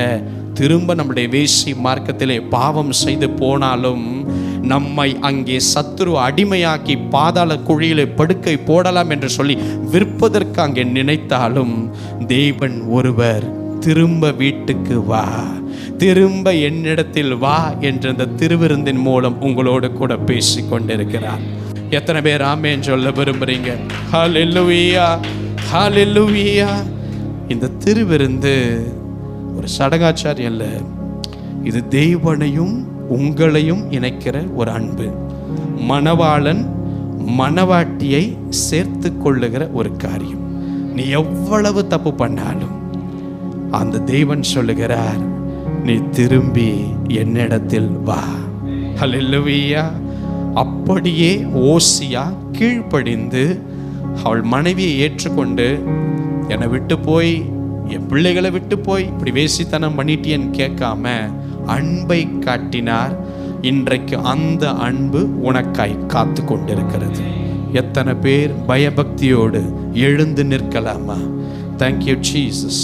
திரும்ப நம்முடைய வேசி மார்க்கத்திலே பாவம் செய்து போனாலும் நம்மை அங்கே சத்துரு அடிமையாக்கி பாதாள குழியிலே படுக்கை போடலாம் என்று சொல்லி விற்பதற்கு அங்கே நினைத்தாலும் தேவன் ஒருவர் திரும்ப வீட்டுக்கு வா, திரும்ப என்னிடத்தில் வா என்ற அந்த திருவிருந்தின் மூலம் உங்களோடு கூட பேசி கொண்டிருக்கிறார். எத்தனை பேர் ஆமென் சொல்ல விரும்புறீங்க? ஹல்லேலூயா, ஹல்லேலூயா. இந்த திருவிருந்து ஒரு சடங்காச்சாரியம் அல்ல, இது தேவனையும் உங்களையும் இணைக்கிற ஒரு அன்பு. மணவாளன் மணவாட்டியை சேர்த்து கொள்ளுகிற ஒரு காரியம். நீ எவ்வளவு தப்பு பண்ணாலும் அந்த தேவன் சொல்லுகிறார், நீ திரும்பி என்னிடத்தில் வா. ஹல்லேலூயா. அப்படியே ஓசியா கீழ்ப்படிந்து அவள் மனைவியை ஏற்றுக்கொண்டு, என்னை விட்டு போய் என் பிள்ளைகளை விட்டு போய் இப்படி வேசித்தனம் பண்ணிட்டேன்னு கேட்காம அன்பை காட்டினார். இன்றைக்கு அந்த அன்பு உனக்காய் காத்து கொண்டிருக்கிறது. எத்தனை பேர் பயபக்தியோடு எழுந்து நிற்கலாமா? Thank you Jesus.